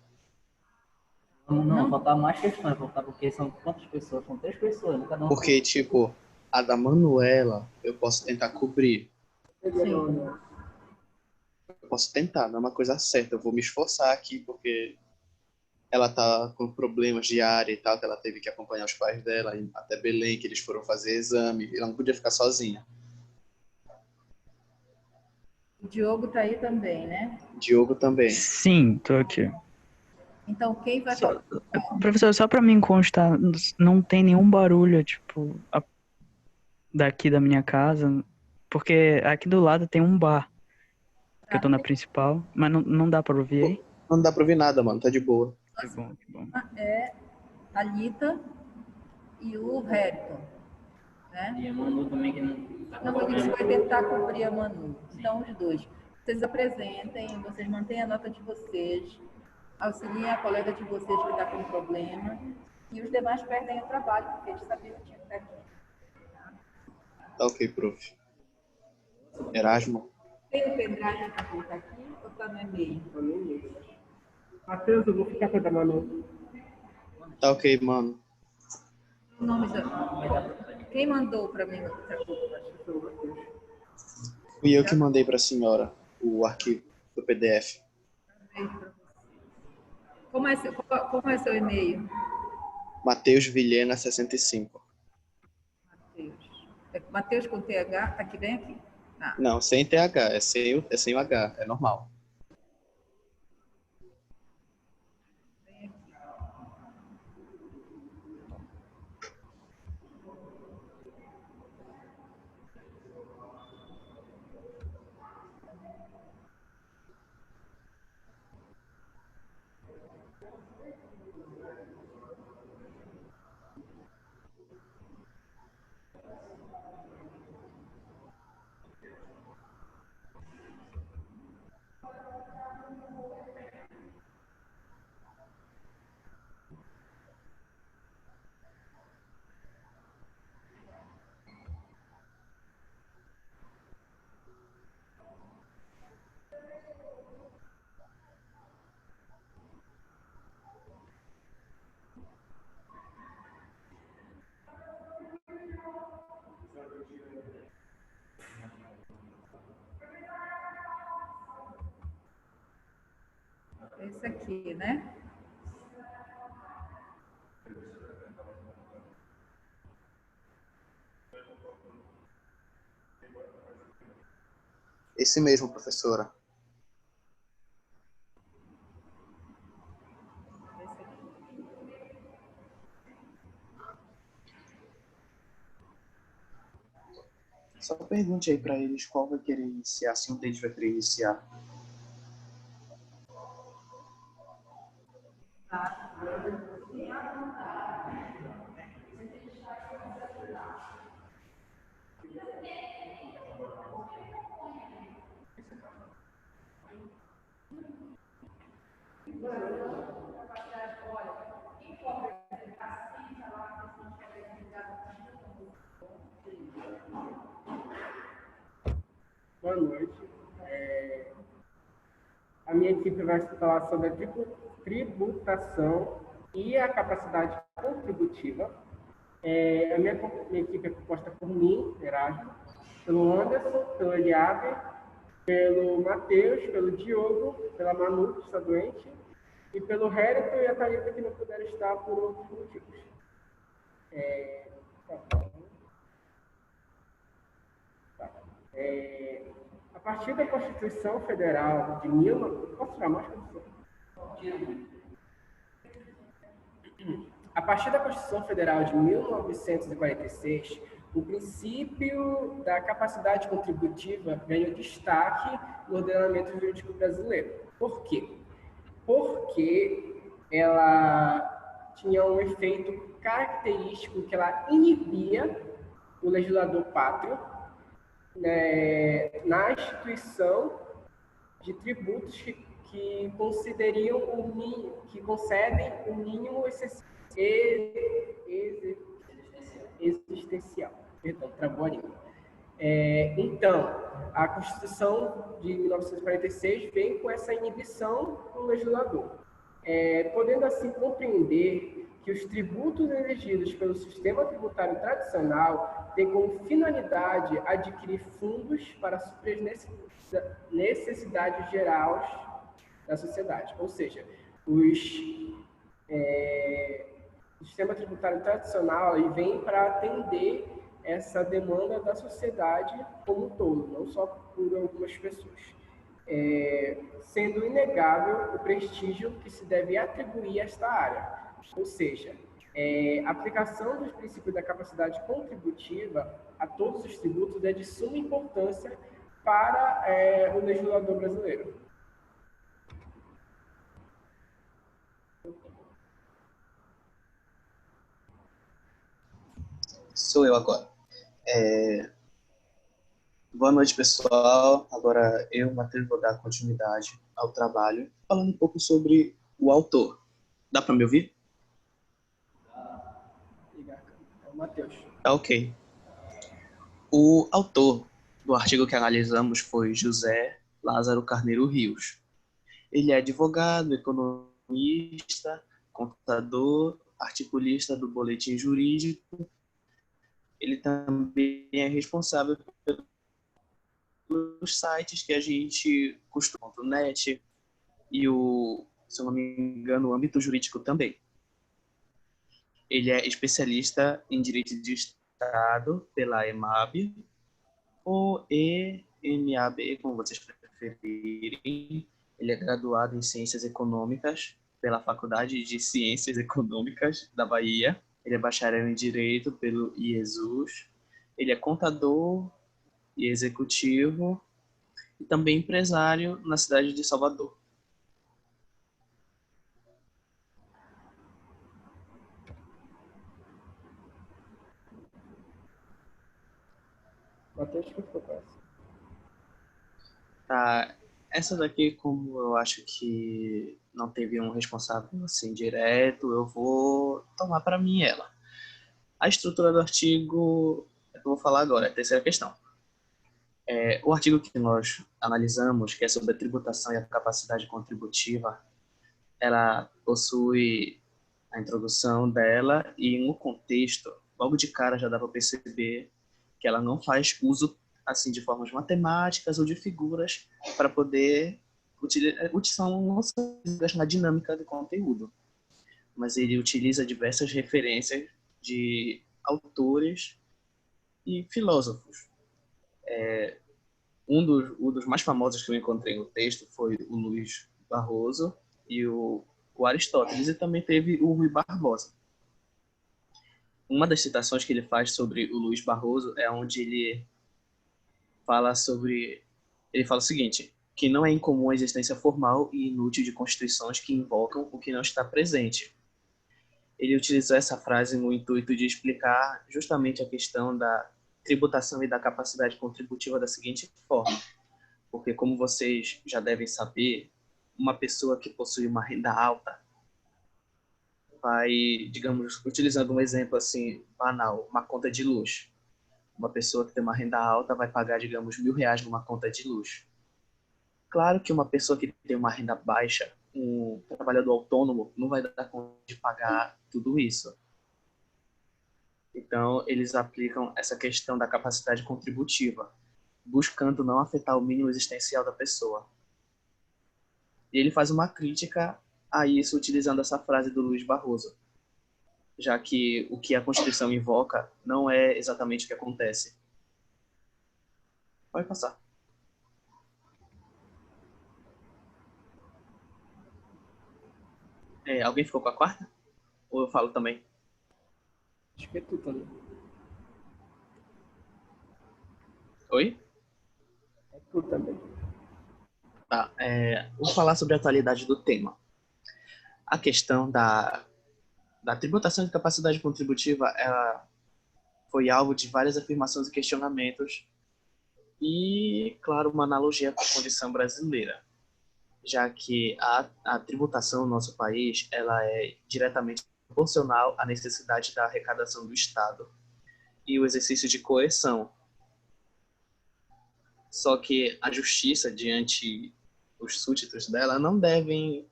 Não, faltar mais questões, faltar porque são quantas pessoas? São 3 pessoas, cada um. Porque, tipo, a da Manuela, eu posso tentar cobrir. Sim. Eu posso tentar, não é uma coisa certa. Eu vou me esforçar aqui, porque ela tá com problemas de área e tal, que ela teve que acompanhar os pais dela, até Belém, que eles foram fazer exame, e ela não podia ficar sozinha. O Diogo está aí também, né? Diogo também. Sim, tô aqui. Então, quem vai falar? Professor, só pra mim constar, não tem nenhum barulho, tipo, daqui da minha casa, porque aqui do lado tem um bar, que eu tô na principal, mas não dá pra ouvir aí? Não dá pra ouvir nada, mano, tá de boa. Que bom, que bom. É a Thalita e o Hérico, né? E a Manu também que não... Não, a gente vai tentar cobrir a Manu. Então, os dois. Vocês apresentem, vocês mantêm a nota de vocês, auxiliem a colega de vocês que está com problema, e os demais perdem o trabalho, porque eles sabiam que tinha que estar aqui. Tá ok, prof. Erasmo? Tem o pendrive para colocar aqui ou está no e-mail? Matheus, eu vou ficar com a da Manu. Tá ok, mano. O nome Quem mandou para mim? Fui eu que mandei pra senhora o arquivo do PDF. Como é seu e-mail? Mateus Vilhena 65. Mateus com TH, aqui bem aqui. Ah. Não, sem TH, é sem o H, é normal. Esse aqui, né? Esse mesmo, professora. Só pergunte aí pra eles qual vai querer iniciar, se um deles vai querer iniciar. Boa noite. A minha equipe vai falar sobre a tributação e a capacidade contributiva. A minha equipe é composta por mim, Erasmo, pelo Anderson, pelo Eliabe, pelo Matheus, pelo Diogo, pela Manu, que está doente, e pelo Hérito e a Thalita, que não puderam estar por outros motivos. A partir da Constituição Federal de 19... Posso tirar mais? A partir da Constituição Federal de 1946, o princípio da capacidade contributiva ganhou destaque no ordenamento jurídico brasileiro. Por quê? Porque ela tinha um efeito característico que ela inibia o legislador pátrio na instituição de tributos que concedem o mínimo existencial. Perdão, travou a língua. Então, a Constituição de 1946 vem com essa inibição do legislador, podendo assim compreender que os tributos exigidos pelo sistema tributário tradicional têm como finalidade adquirir fundos para suprir necessidades gerais da sociedade. Ou seja, o sistema tributário tradicional vem para atender essa demanda da sociedade como um todo, não só por algumas pessoas. Sendo inegável o prestígio que se deve atribuir a esta área. Ou seja, a aplicação dos princípios da capacidade contributiva a todos os tributos é de suma importância para o legislador brasileiro. Sou eu agora. Boa noite, pessoal. Agora eu, Matheus, vou dar continuidade ao trabalho, falando um pouco sobre o autor. Dá para me ouvir? É o Matheus. Tá ok. O autor do artigo que analisamos foi José Lázaro Carneiro Rios. Ele é advogado, economista, contador, articulista do Boletim Jurídico. Ele também é responsável pelos sites que a gente costuma, o .net e se eu não me engano, o âmbito jurídico também. Ele é especialista em Direito de Estado pela EMAB, ou EMAB, como vocês preferirem. Ele é graduado em Ciências Econômicas pela Faculdade de Ciências Econômicas da Bahia. Ele é bacharel em Direito pelo IESUS. Ele é contador e executivo e também empresário na cidade de Salvador. Matheus, que ficou com essa? Tá, essa daqui, como eu acho que não teve um responsável assim direto, eu vou tomar para mim ela. A estrutura do artigo é que eu vou falar agora, é a terceira questão. O artigo que nós analisamos, que é sobre a tributação e a capacidade contributiva, ela possui a introdução dela e no contexto, logo de cara já dá para perceber que ela não faz uso assim de formas matemáticas ou de figuras para poder utilizar na dinâmica do conteúdo. Mas ele utiliza diversas referências de autores e filósofos. Um dos mais famosos que eu encontrei no texto foi o Luiz Barroso e o Aristóteles, e também teve o Rui Barbosa. Uma das citações que ele faz sobre o Luiz Barroso é onde ele fala o seguinte, que não é incomum a existência formal e inútil de constituições que invocam o que não está presente. Ele utilizou essa frase no intuito de explicar justamente a questão da tributação e da capacidade contributiva da seguinte forma, porque como vocês já devem saber, uma pessoa que possui uma renda alta vai, digamos, utilizando um exemplo assim, banal, uma conta de luz. Uma pessoa que tem uma renda alta vai pagar, digamos, R$ 1.000 numa conta de luz. Claro que uma pessoa que tem uma renda baixa, um trabalhador autônomo, não vai dar conta de pagar tudo isso. Então, eles aplicam essa questão da capacidade contributiva, buscando não afetar o mínimo existencial da pessoa. E ele faz uma crítica a isso utilizando essa frase do Luiz Barroso, já que o que a Constituição invoca não é exatamente o que acontece. Pode passar. Alguém ficou com a quarta? Ou eu falo também? Acho que é tu também. Oi? É tu também. Tá, vou falar sobre a atualidade do tema. A questão da tributação de capacidade contributiva ela foi alvo de várias afirmações e questionamentos e, claro, uma analogia com a condição brasileira, já que a tributação no nosso país ela é diretamente proporcional à necessidade da arrecadação do Estado e o exercício de coerção. Só que a justiça, diante os súditos dela, não devem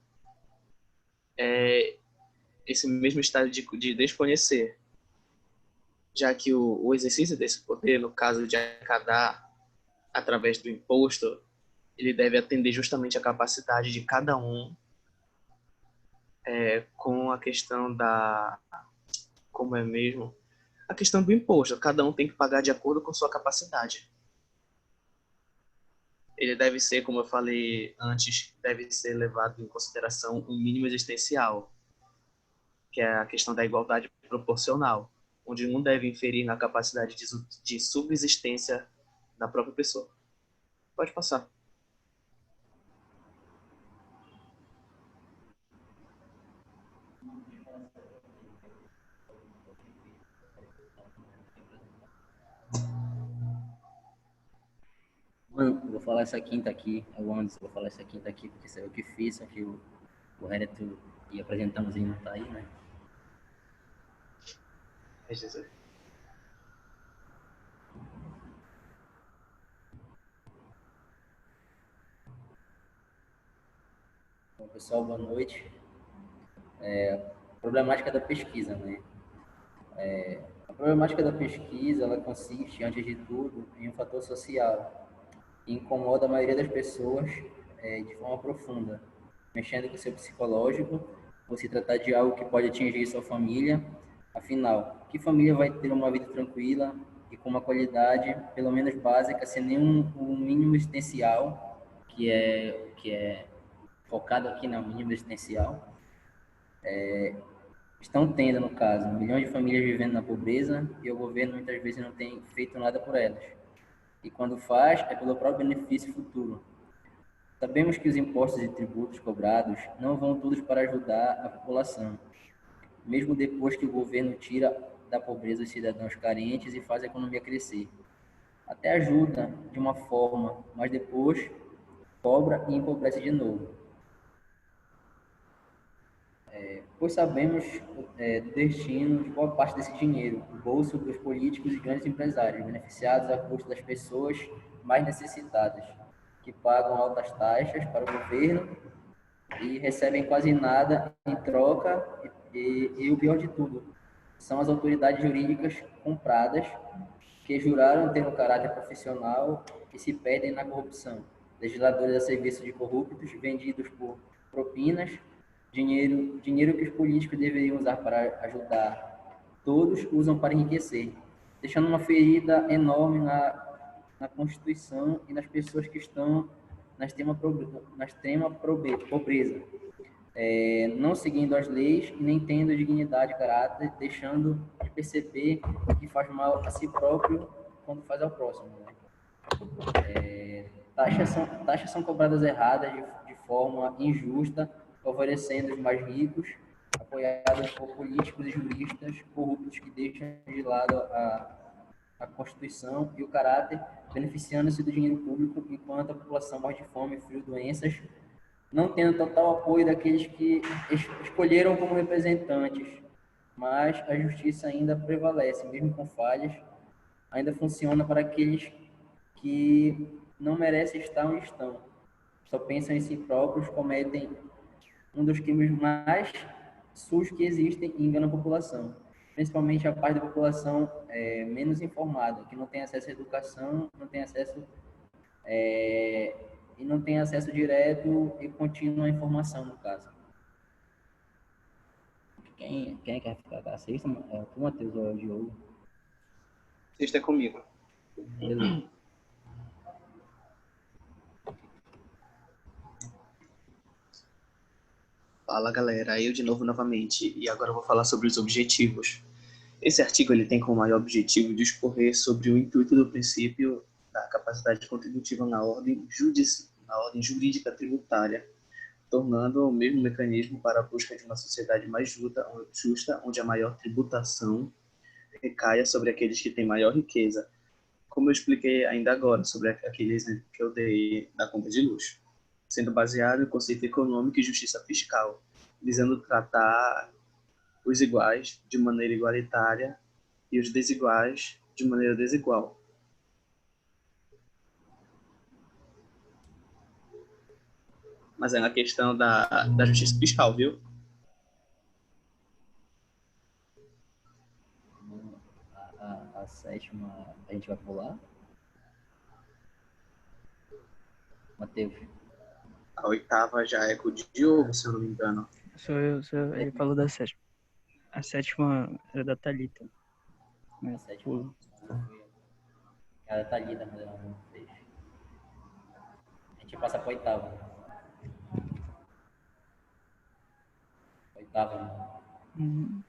esse mesmo estado de desconhecer, já que o exercício desse poder, no caso de arrecadar através do imposto, ele deve atender justamente a capacidade de cada um com a questão como é mesmo? A questão do imposto. Cada um tem que pagar de acordo com sua capacidade. Ele deve ser, como eu falei antes, deve ser levado em consideração um mínimo existencial, que é a questão da igualdade proporcional, onde um deve inferir na capacidade de subsistência da própria pessoa. Pode passar. Eu vou falar essa quinta aqui, o Anderson, vou falar essa quinta aqui, porque isso é o que fiz, aqui o Renato ia apresentando e não tá aí, né? É Jesus. Bom, pessoal, boa noite. Problemática da pesquisa, né? A problemática da pesquisa, ela consiste, antes de tudo, em um fator social, que incomoda a maioria das pessoas de forma profunda, mexendo com o seu psicológico, por se tratar de algo que pode atingir sua família. Afinal, que família vai ter uma vida tranquila e com uma qualidade, pelo menos básica, sem nenhum mínimo existencial, que é focado aqui no mínimo existencial, estão tendo, no caso, milhões de famílias vivendo na pobreza e o governo muitas vezes não tem feito nada por elas. E quando faz, é pelo próprio benefício futuro. Sabemos que os impostos e tributos cobrados não vão todos para ajudar a população, mesmo depois que o governo tira da pobreza os cidadãos carentes e faz a economia crescer. Até ajuda de uma forma, mas depois cobra e empobrece de novo. Pois sabemos do destino de boa parte desse dinheiro, o bolso dos políticos e grandes empresários, beneficiados a custo das pessoas mais necessitadas, que pagam altas taxas para o governo e recebem quase nada em troca, e o pior de tudo, são as autoridades jurídicas compradas, que juraram ter um caráter profissional e se perdem na corrupção. Legisladores a serviço de corruptos, vendidos por propinas, dinheiro que os políticos deveriam usar para ajudar, todos usam para enriquecer, deixando uma ferida enorme na Constituição e nas pessoas que estão na extrema pobreza, não seguindo as leis e nem tendo dignidade e caráter, deixando de perceber que faz mal a si próprio quando faz ao próximo, né? Taxas são cobradas erradas de forma injusta, favorecendo os mais ricos, apoiados por políticos e juristas corruptos que deixam de lado a Constituição e o caráter, beneficiando-se do dinheiro público, enquanto a população morre de fome, frio, doenças não tendo total apoio daqueles que escolheram como representantes, mas a justiça ainda prevalece, mesmo com falhas, ainda funciona para aqueles que não merecem estar onde estão. Só pensam em si próprios, cometem um dos crimes mais sujos que existem e enganam a população, principalmente a parte da população menos informada, que não tem acesso à educação, não tem acesso e não tem acesso direto e contínuo à informação, no caso. Quem quer ficar com a sexta? É o Matheus ou é o Diogo? Sexta é comigo. Beleza. Fala galera, eu de novo novamente, e agora eu vou falar sobre os objetivos. Esse artigo ele tem como maior objetivo discorrer sobre o intuito do princípio da capacidade contributiva na ordem jurídica tributária, tornando o mesmo mecanismo para a busca de uma sociedade mais justa, onde a maior tributação recaia sobre aqueles que têm maior riqueza, como eu expliquei ainda agora sobre aquele exemplo que eu dei da compra de luxo, sendo baseado em conceito econômico e justiça fiscal, visando tratar os iguais de maneira igualitária e os desiguais de maneira desigual. Mas é na questão da justiça fiscal, viu? A sétima, a gente vai pular? Matheus. A oitava já é com o Diogo, se eu não me engano. Sou eu. Ele falou da sétima. A sétima era da Thalita. A sétima era da Thalita, mas ela não fez. A gente passa para a oitava. Oitava, né?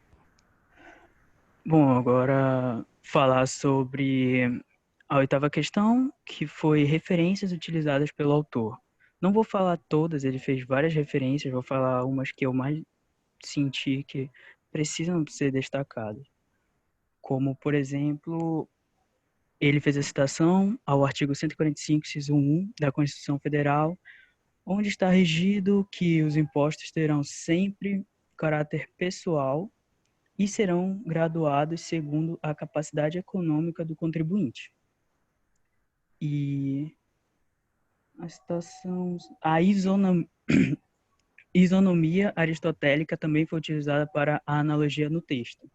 Bom, agora falar sobre a oitava questão, que foi referências utilizadas pelo autor. Não vou falar todas, ele fez várias referências, vou falar umas que eu mais senti que precisam ser destacadas. Como, por exemplo, ele fez a citação ao artigo 145, inciso 1 da Constituição Federal, onde está regido que os impostos terão sempre caráter pessoal e serão graduados segundo a capacidade econômica do contribuinte. E a citação, a isonomia aristotélica também foi utilizada para a analogia no texto.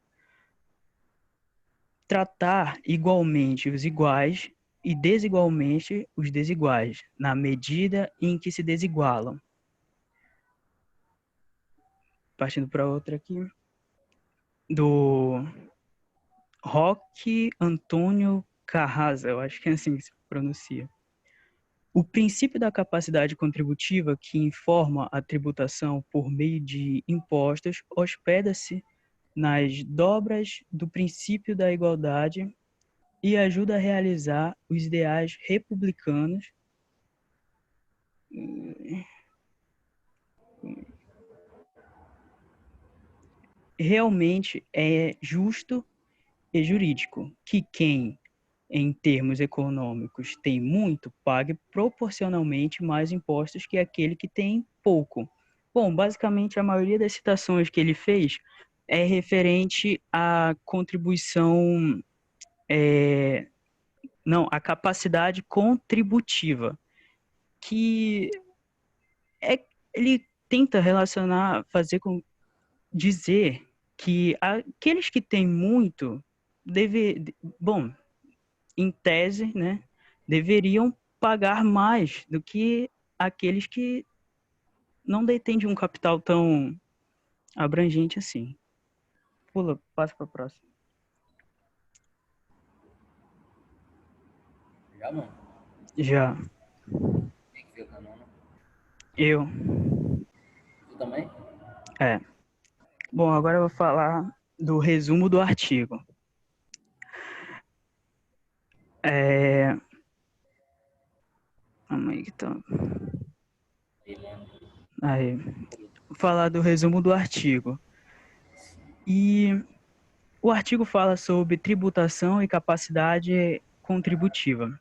Tratar igualmente os iguais e desigualmente os desiguais, na medida em que se desigualam. Partindo para outra aqui, do Roque Antônio Carrasa, eu acho que é assim que se pronuncia. O princípio da capacidade contributiva, que informa a tributação por meio de impostos, hospeda-se nas dobras do princípio da igualdade e ajuda a realizar os ideais republicanos realmente é justo e jurídico que quem, em termos econômicos, tem muito, pague proporcionalmente mais impostos que aquele que tem pouco. Bom, basicamente, a maioria das citações que ele fez é referente à contribuição, à capacidade contributiva, que ele tenta relacionar, dizer que aqueles que têm muito, em tese, né, deveriam pagar mais do que aqueles que não detêm de um capital tão abrangente assim. Passa para a próxima. Já, mano? Já. Quem que fez a nona? Eu. Tu também? É. Bom, agora eu vou falar do resumo do artigo. Calma aí que tá. Aí. Vou falar do resumo do artigo. E o artigo fala sobre tributação e capacidade contributiva.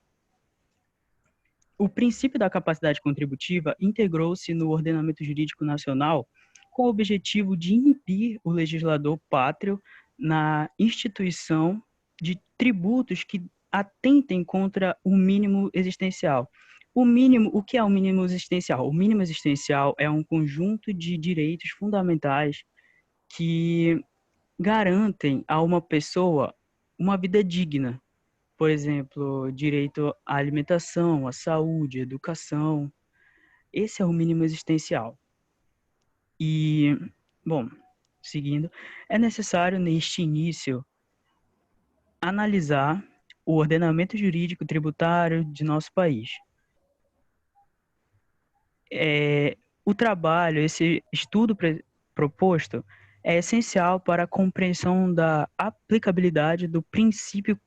O princípio da capacidade contributiva integrou-se no ordenamento jurídico nacional com o objetivo de inibir o legislador pátrio na instituição de tributos que atentem contra o mínimo existencial. O que é o mínimo existencial? O mínimo existencial é um conjunto de direitos fundamentais que garantem a uma pessoa uma vida digna. Por exemplo, direito à alimentação, à saúde, à educação. Esse é o mínimo existencial. E, bom, seguindo, é necessário neste início analisar o ordenamento jurídico tributário de nosso país. O trabalho, esse estudo proposto, é essencial para a compreensão da aplicabilidade do princípio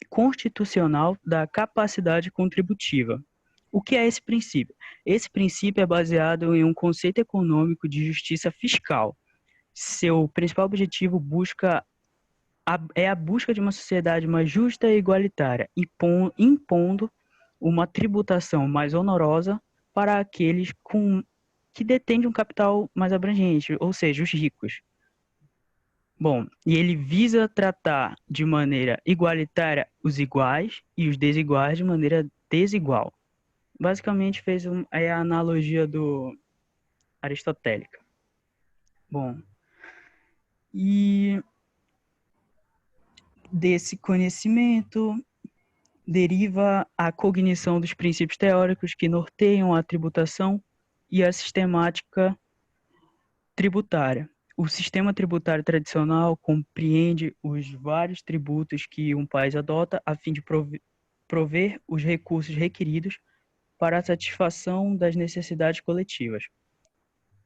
constitucional da capacidade contributiva. O que é esse princípio? Esse princípio é baseado em um conceito econômico de justiça fiscal. Seu principal objetivo é a busca de uma sociedade mais justa e igualitária, impondo uma tributação mais onerosa para aqueles que detêm um capital mais abrangente, ou seja, os ricos. Bom, e ele visa tratar de maneira igualitária os iguais e os desiguais de maneira desigual. Basicamente fez a analogia do aristotélica. Bom, e desse conhecimento deriva a cognição dos princípios teóricos que norteiam a tributação e a sistemática tributária. O sistema tributário tradicional compreende os vários tributos que um país adota a fim de prover os recursos requeridos para a satisfação das necessidades coletivas.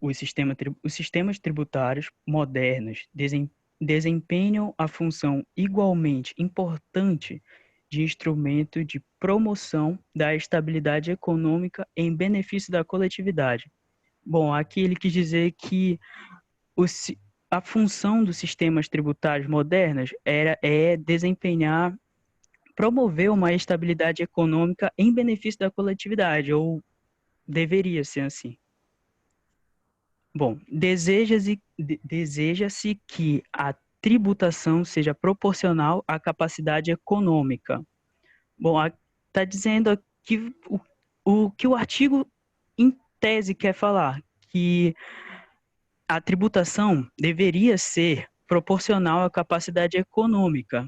Os sistemas tributários modernos desempenham a função igualmente importante de instrumento de promoção da estabilidade econômica em benefício da coletividade. Bom, aqui ele quis dizer que a função dos sistemas tributários modernos é promover uma estabilidade econômica em benefício da coletividade, ou deveria ser assim. Bom, deseja-se que a tributação seja proporcional à capacidade econômica. Bom, está dizendo aqui o que o artigo em tese quer falar, que a tributação deveria ser proporcional à capacidade econômica,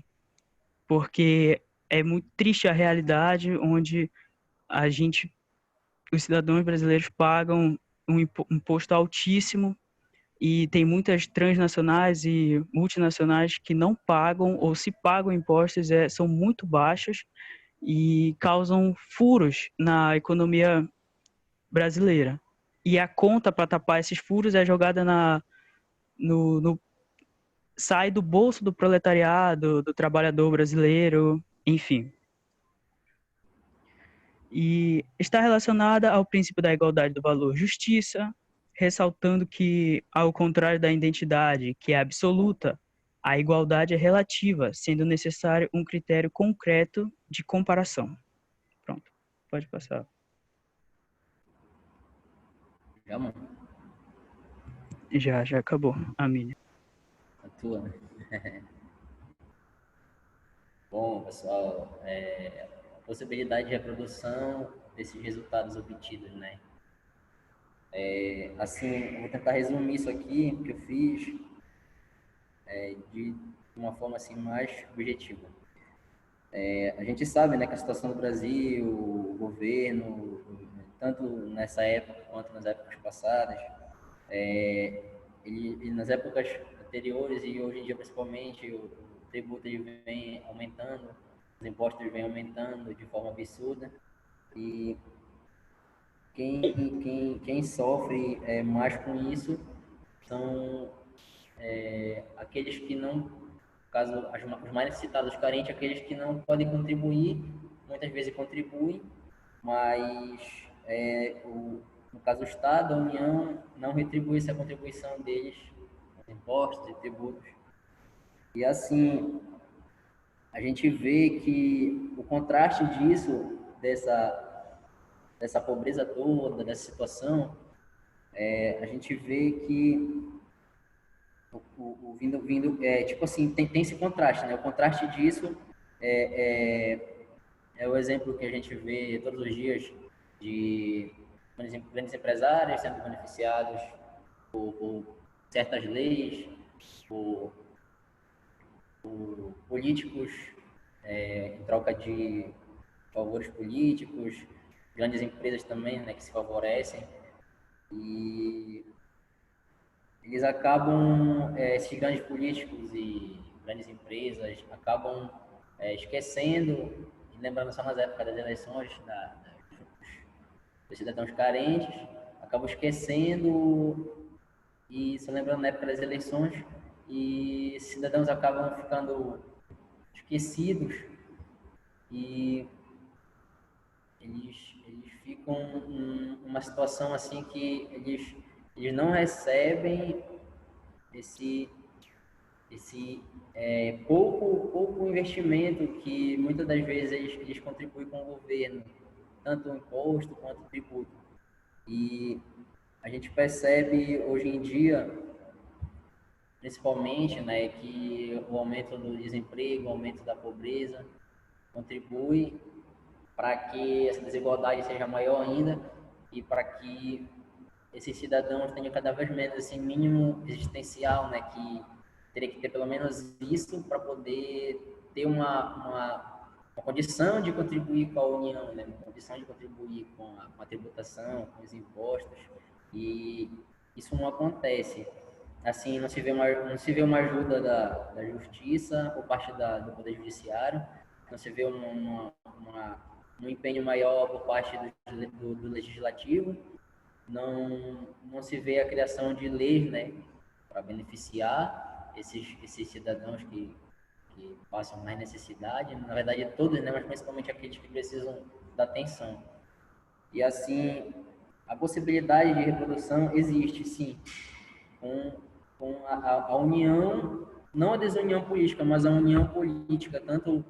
porque é muito triste a realidade onde os cidadãos brasileiros pagam um imposto altíssimo e tem muitas transnacionais e multinacionais que não pagam, ou se pagam impostos são muito baixos e causam furos na economia brasileira. E a conta para tapar esses furos é jogada sai do bolso do proletariado, do trabalhador brasileiro, enfim. E está relacionada ao princípio da igualdade do valor justiça, ressaltando que, ao contrário da identidade, que é absoluta, a igualdade é relativa, sendo necessário um critério concreto de comparação. Pronto, pode passar. Já, mano? Já acabou a minha. A tua, né? Bom, pessoal, a possibilidade de reprodução desses resultados obtidos, né? Assim, eu vou tentar resumir isso aqui que eu fiz de uma forma assim mais objetiva. A gente sabe, né, que a situação do Brasil, o governo, tanto nessa época quanto nas épocas passadas, ele nas épocas anteriores e hoje em dia principalmente, o tributo ele vem aumentando, os impostos vêm aumentando de forma absurda e quem sofre mais com isso são aqueles que não, no caso, os mais necessitados, os carentes, aqueles que não podem contribuir, muitas vezes contribuem, mas no caso o Estado, a União, não retribui essa contribuição deles, os impostos e tributos. E assim, a gente vê que o contraste disso, dessa pobreza toda, dessa situação, a gente vê que tipo assim, tem esse contraste, né? O contraste disso é o exemplo que a gente vê todos os dias de grandes empresários sendo beneficiados por certas leis, por políticos em troca de favores políticos, grandes empresas também, né, que se favorecem, e eles acabam, esses grandes políticos e grandes empresas acabam esquecendo, e lembrando só nas épocas das eleições dos cidadãos carentes, acabam esquecendo e se lembrando na época das eleições, e cidadãos acabam ficando esquecidos e eles ficam numa situação assim que eles não recebem esse pouco investimento que muitas das vezes eles contribuem com o governo, tanto o imposto quanto o tributo. E a gente percebe hoje em dia, principalmente, né, que o aumento do desemprego, o aumento da pobreza contribui para que essa desigualdade seja maior ainda e para que esses cidadãos tenham cada vez menos esse mínimo existencial, né, que teria que ter pelo menos isso para poder ter uma condição de contribuir com a União, né, uma condição de contribuir com a tributação, com os impostos, e isso não acontece. Assim, não se vê uma ajuda da justiça por parte do Poder Judiciário, não se vê um empenho maior por parte do Legislativo, não se vê a criação de leis, né, para beneficiar esses cidadãos que passam mais necessidade, na verdade todos, né, mas principalmente aqueles que precisam da atenção. E assim, a possibilidade de reprodução existe, sim, com a união, não a desunião política, mas a união política, tanto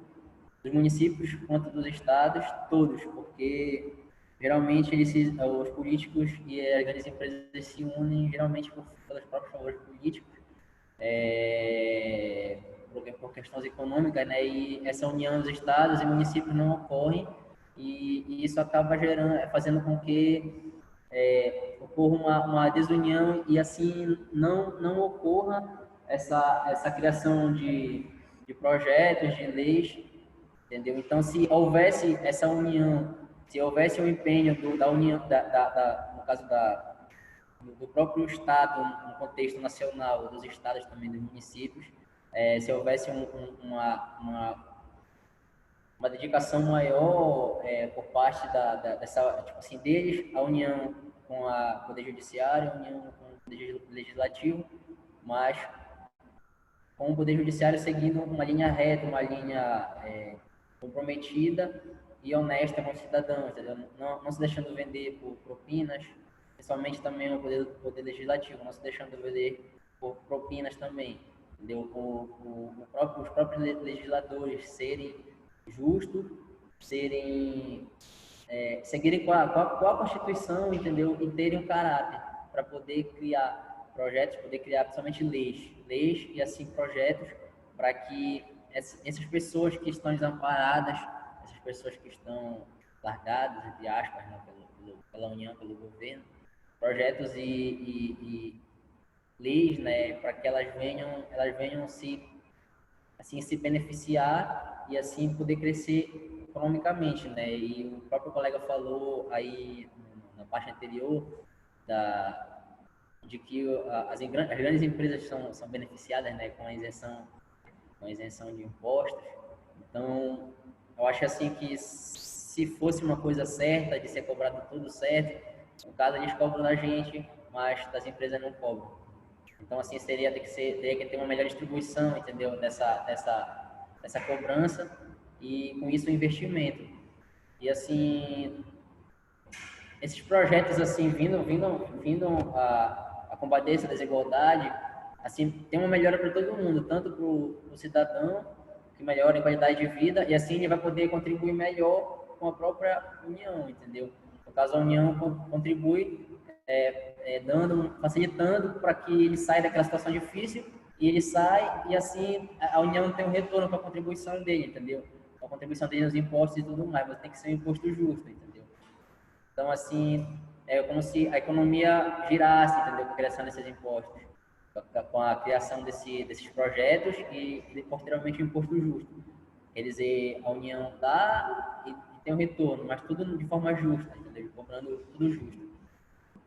dos municípios quanto dos estados, todos, porque geralmente os políticos e as grandes empresas se unem geralmente pelos próprios favores políticos, por questões econômicas, né? E essa união dos estados e municípios não ocorre, e isso acaba fazendo com que ocorra uma desunião e assim não ocorra essa criação de projetos, de leis, entendeu? Então, se houvesse essa união, se houvesse um empenho da União, no caso do próprio Estado, no contexto nacional, dos estados também, dos municípios, se houvesse uma dedicação maior por parte dessa, tipo assim, deles, a união com o Poder Judiciário, a união com o Poder Legislativo, mas com o Poder Judiciário seguindo uma linha reta, uma linha comprometida e honesta com os cidadãos, entendeu? Não se deixando vender por propinas, principalmente também o Poder Legislativo, não se deixando vender por propinas também, entendeu? Os próprios legisladores serem justos, seguirem com a Constituição, entendeu? E terem um caráter para poder criar projetos, poder criar principalmente leis e assim projetos para que essas pessoas que estão desamparadas, essas pessoas que estão largadas, entre aspas, né, pela União, pelo governo, projetos e leis, né, para que elas venham se beneficiar e assim poder crescer economicamente, né? E o próprio colega falou aí na parte anterior de que as grandes empresas são beneficiadas, né, com a isenção de impostos. Então, eu acho assim que se fosse uma coisa certa, de ser cobrado tudo certo, no caso eles cobram da gente, mas das empresas não cobram. Então, assim, teria que ter uma melhor distribuição, entendeu, dessa cobrança e, com isso, o investimento. E, assim, esses projetos, assim, vindo a combater essa desigualdade, assim, tem uma melhora para todo mundo, tanto para o cidadão, que melhora a qualidade de vida, e assim ele vai poder contribuir melhor com a própria União, entendeu? caso, a União contribui facilitando para que ele saia daquela situação difícil, e ele sai, e assim a União tem um retorno para a contribuição dele, entendeu? A contribuição dele nos impostos e tudo mais, mas tem que ser um imposto justo, entendeu? Então, assim, é como se a economia girasse, entendeu? Com a criação desses impostos, com a criação desses projetos e posteriormente o imposto justo. Quer dizer, a União dá e tem um retorno, mas tudo de forma justa, entendeu? Cobrando tudo justo.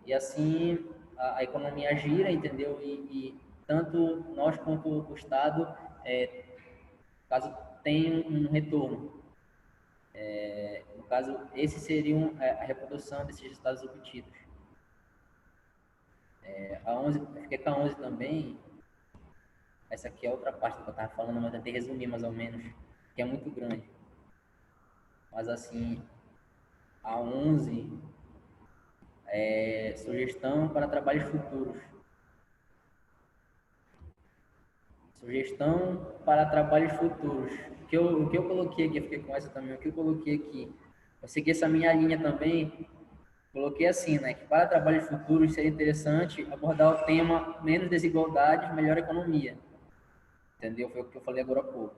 E assim a economia gira, entendeu? E tanto nós quanto o Estado, caso tenha um retorno. No caso, esses seriam a reprodução desses resultados obtidos. A 11, fiquei com a 11 também. Essa aqui é outra parte que eu estava falando, mas eu tentei resumir mais ou menos, que é muito grande. Mas assim, a 11 é sugestão para trabalhos futuros. Sugestão para trabalhos futuros. O que eu coloquei aqui, eu fiquei com essa também, o que eu coloquei aqui, eu segui essa minha linha também, coloquei assim, né, que para trabalhos futuros seria interessante abordar o tema menos desigualdades, melhor economia. Entendeu? Foi o que eu falei agora há pouco.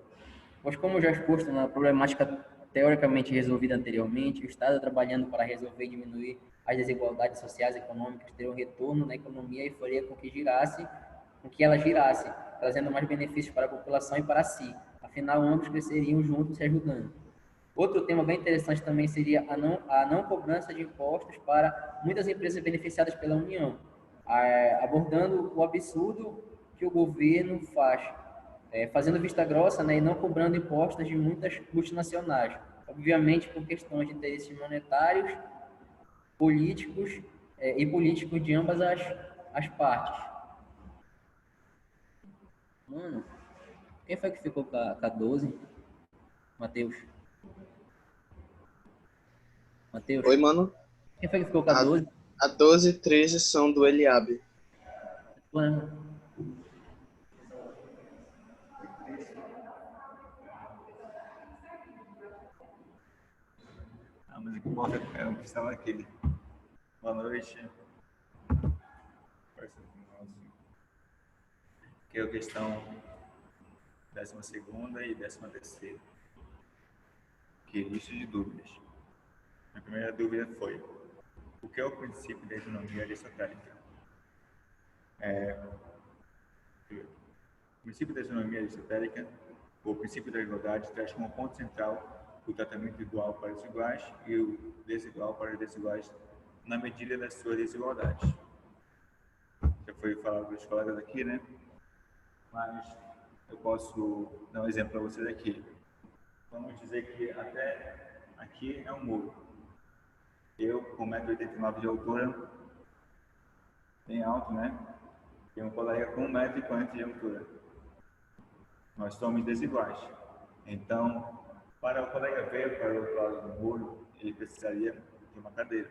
Pois como já exposto na problemática teoricamente resolvida anteriormente, o Estado trabalhando para resolver e diminuir as desigualdades sociais e econômicas teria um retorno na economia e faria com que ela girasse, trazendo mais benefícios para a população e para si. Afinal, ambos cresceriam juntos se ajudando. Outro tema bem interessante também seria a não cobrança de impostos para muitas empresas beneficiadas pela União, abordando o absurdo que o governo faz, fazendo vista grossa, né, e não cobrando impostos de muitas multinacionais, obviamente por questões de interesses monetários, políticos e políticos de ambas as partes. Mano, quem foi que ficou com a 12? Matheus? Oi, mano. Quem foi que ficou com a 12? A 12 e 13 são do Eliabe. A música importa é o que estava aqui. Boa noite. Aqui é a questão 12ª e 13ª. Que lista de dúvidas. A primeira dúvida foi: o que é o princípio da economia aristotélica? O princípio da economia aristotélica, ou o princípio da igualdade, traz como ponto central o tratamento igual para os iguais e o desigual para os desiguais na medida das suas desigualdades. Já foi falado pelos colegas aqui, né? Mas eu posso dar um exemplo para vocês aqui. Vamos dizer que até aqui é um muro. Eu, com 1,89 m de altura, bem alto, né? Tem um colega com 1,40 m de altura. Nós somos desiguais. Então, para o colega ver para o outro lado do muro, ele precisaria de uma cadeira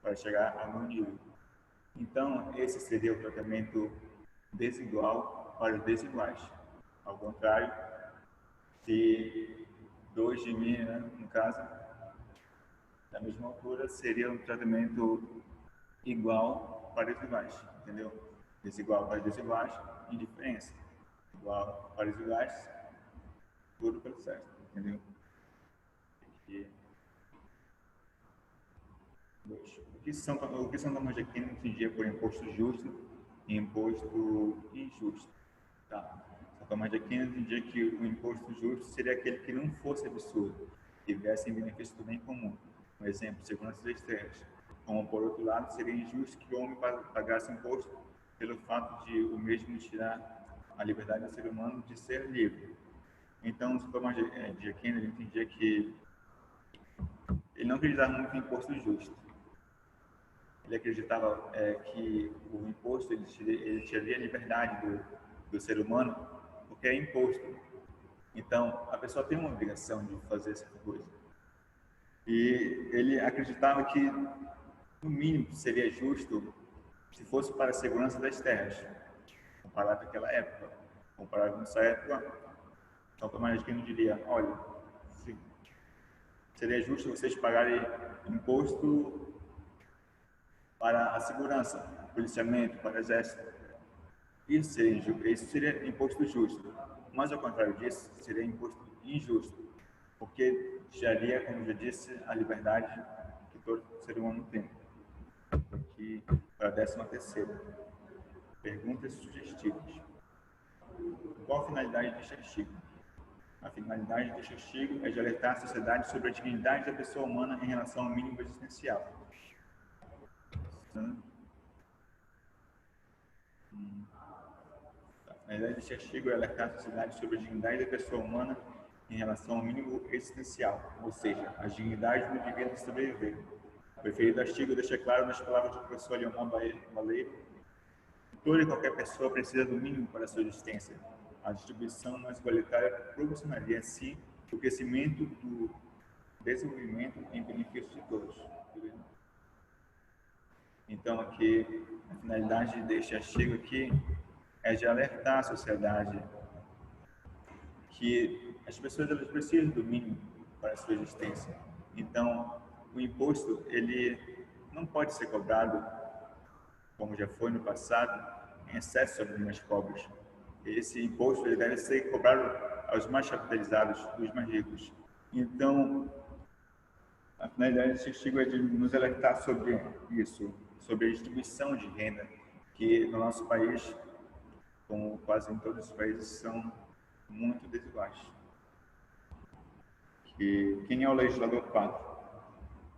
para chegar ao meu nível. Então, esse seria o tratamento desigual para os desiguais. Ao contrário, se dois de mim, né, no caso, da mesma altura, seria um tratamento igual para os iguais, entendeu? Desigual para os desiguais, indiferença. Igual para os iguais, tudo pelo certo, entendeu? O que São Tomás de Aquino entendia por imposto justo e imposto injusto? Tá. São Tomás de Aquino entendia que o imposto justo seria aquele que não fosse absurdo, que viesse em benefício do bem comum. Um exemplo, segurança das terras. Como, por outro lado, seria injusto que o homem pagasse imposto pelo fato de o mesmo tirar a liberdade do ser humano de ser livre. Então, São Tomás de Aquino entendia que ele não acreditava muito em imposto justo. Ele acreditava que o imposto ele tiraria a liberdade do ser humano, porque é imposto. Então, a pessoa tem uma obrigação de fazer essa coisa. E ele acreditava que, no mínimo, seria justo se fosse para a segurança das terras, comparado com aquela época. Comparado com essa época, São Tomás de Aquino diria: olha, se seria justo vocês pagarem imposto para a segurança, policiamento, para o exército. Isso seria imposto justo. Mas, ao contrário disso, seria imposto injusto, porque tiraria, como eu já disse, a liberdade que todo ser humano tem. Aqui, para a 13ª. Perguntas sugestivas. Qual a finalidade deste artigo? A finalidade deste artigo é de alertar a sociedade sobre a dignidade da pessoa humana em relação ao mínimo existencial. A finalidade deste artigo é alertar a sociedade sobre a dignidade da pessoa humana em relação ao mínimo existencial, ou seja, a dignidade do indivíduo de sobreviver. O referido artigo deixa claro nas palavras do professor Leomar Baleiro: toda e qualquer pessoa precisa do mínimo para a sua existência. A distribuição mais igualitária proporcionaria, assim, o crescimento do desenvolvimento em benefício de todos. Então, aqui, a finalidade deste artigo aqui é de alertar a sociedade que as pessoas elas precisam do mínimo para a sua existência. Então, o imposto ele não pode ser cobrado, como já foi no passado, em excesso sobre os mais pobres. Esse imposto ele deve ser cobrado aos mais capitalizados, dos mais ricos. Então, a finalidade desse artigo é de nos alertar sobre isso, sobre a distribuição de renda, que no nosso país, como quase em todos os países, são muito desiguais. Quem é o legislador pátrio?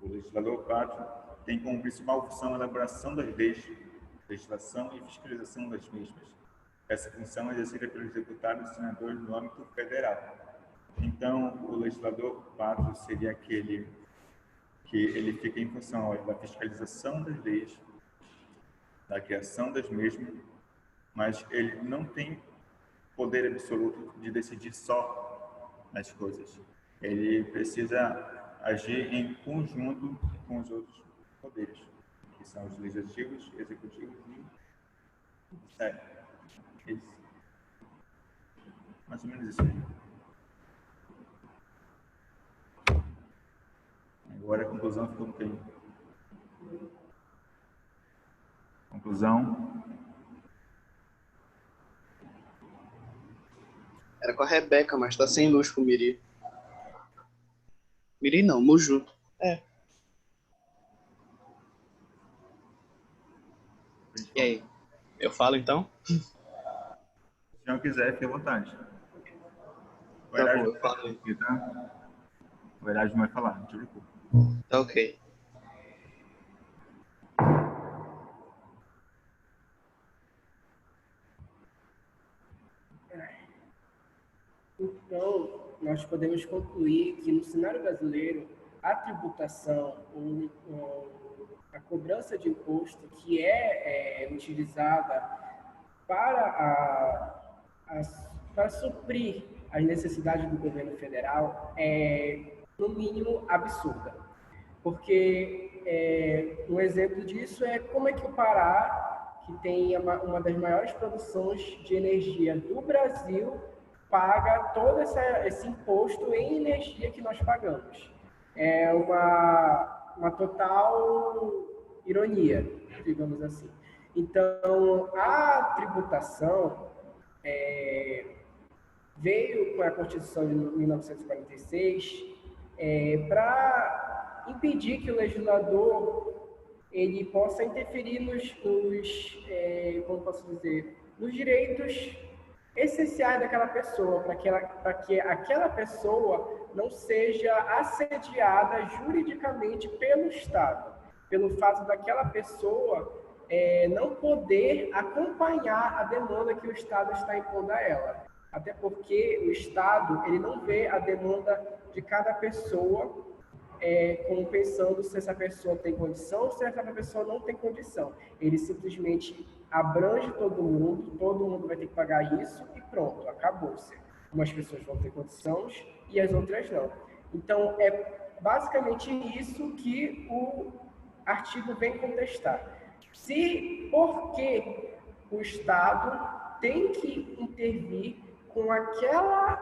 O legislador pátrio tem como principal função a elaboração das leis, legislação e fiscalização das mesmas. Essa função é exercida pelos deputados e senadores no âmbito federal. Então, o legislador pátrio seria aquele que ele fica em função da fiscalização das leis, da criação das mesmas, mas ele não tem poder absoluto de decidir só nas coisas. Ele precisa agir em conjunto com os outros poderes, que são os legislativos, executivos e judiciários. Mais ou menos isso aí. Agora a conclusão ficou no quê? Conclusão. Era com a Rebeca, mas tá sem luz com o Miri. Miri não, Muju. É. E aí? Eu falo então? Se não quiser, fique à vontade. O Tá bom, eu falo. Aqui, tá? O Erasmo vai falar, não te preocupe. Tá ok. Então, nós podemos concluir que no cenário brasileiro, a tributação, a cobrança de imposto que é utilizada para suprir as necessidades do governo federal é, no mínimo, absurda. Porque um exemplo disso é como é que o Pará, que tem uma das maiores produções de energia do Brasil, paga todo esse imposto em energia que nós pagamos. É uma total ironia, digamos assim. Então, a tributação veio com a Constituição de 1946 para impedir que o legislador ele possa interferir como posso dizer, nos direitos essenciais daquela pessoa, para que aquela pessoa não seja assediada juridicamente pelo Estado, pelo fato daquela pessoa não poder acompanhar a demanda que o Estado está impondo a ela. Até porque o Estado ele não vê a demanda de cada pessoa como pensando se essa pessoa tem condição ou se essa pessoa não tem condição. Ele simplesmente abrange todo mundo vai ter que pagar isso e pronto, acabou-se. Umas pessoas vão ter condições e as outras não. Então, é basicamente isso que o artigo vem contestar. Por que o Estado tem que intervir com aquela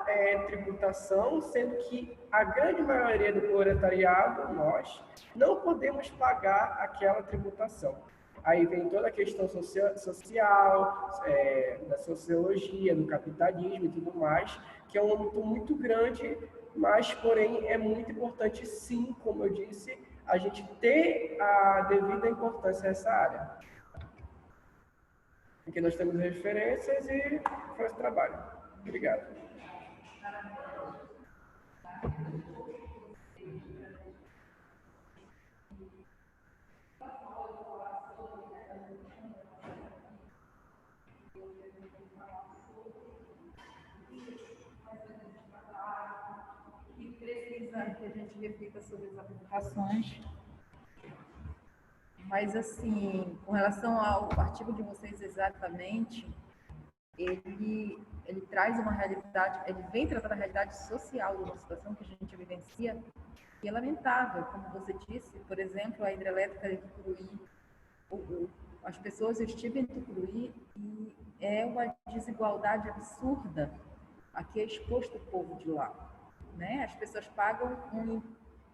tributação, sendo que a grande maioria do proletariado, nós, não podemos pagar aquela tributação. Aí vem toda a questão social, da sociologia, do capitalismo e tudo mais, que é um âmbito muito grande, mas, porém, é muito importante, sim, como eu disse, a gente ter a devida importância nessa área. Aqui nós temos referências e faz o trabalho. Obrigado. Que a gente reflita sobre as aplicações. Mas, assim, com relação ao artigo de vocês exatamente, ele traz uma realidade, ele vem tratar da realidade social de uma situação que a gente vivencia, e é lamentável, como você disse, por exemplo, a hidrelétrica de Tucuruí, as pessoas estiveram em Tucuruí e é uma desigualdade absurda a que é exposto o povo de lá. Né? As pessoas pagam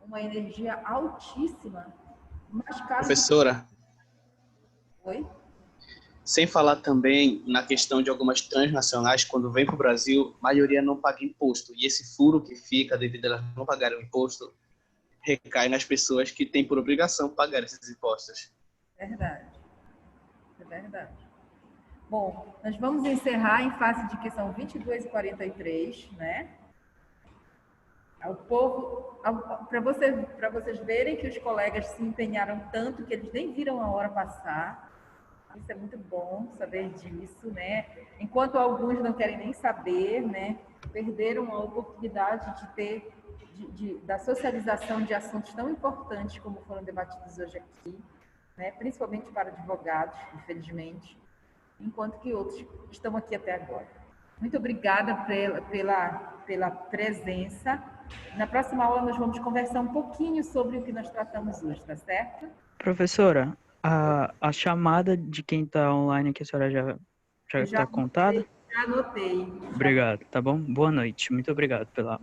uma energia altíssima, mais cara. Professora. Oi? Sem falar também na questão de algumas transnacionais, quando vem para o Brasil, a maioria não paga imposto. E esse furo que fica devido a elas não pagarem o imposto recai nas pessoas que têm por obrigação pagar esses impostos. Verdade. É verdade. Bom, nós vamos encerrar em face de que são 22h43, né? Ao povo, para vocês verem que os colegas se empenharam tanto que eles nem viram a hora passar. Isso é muito bom saber disso, né? Enquanto alguns não querem nem saber, né? Perderam a oportunidade de ter da socialização de assuntos tão importantes como foram debatidos hoje aqui, né? Principalmente para advogados, infelizmente, enquanto que outros estão aqui até agora. Muito obrigada pela presença. Na próxima aula nós vamos conversar um pouquinho sobre o que nós tratamos hoje, tá certo? Professora, a chamada de quem está online aqui, a senhora já está contada? Já anotei. Obrigado, tá bom? Boa noite. Muito obrigado pela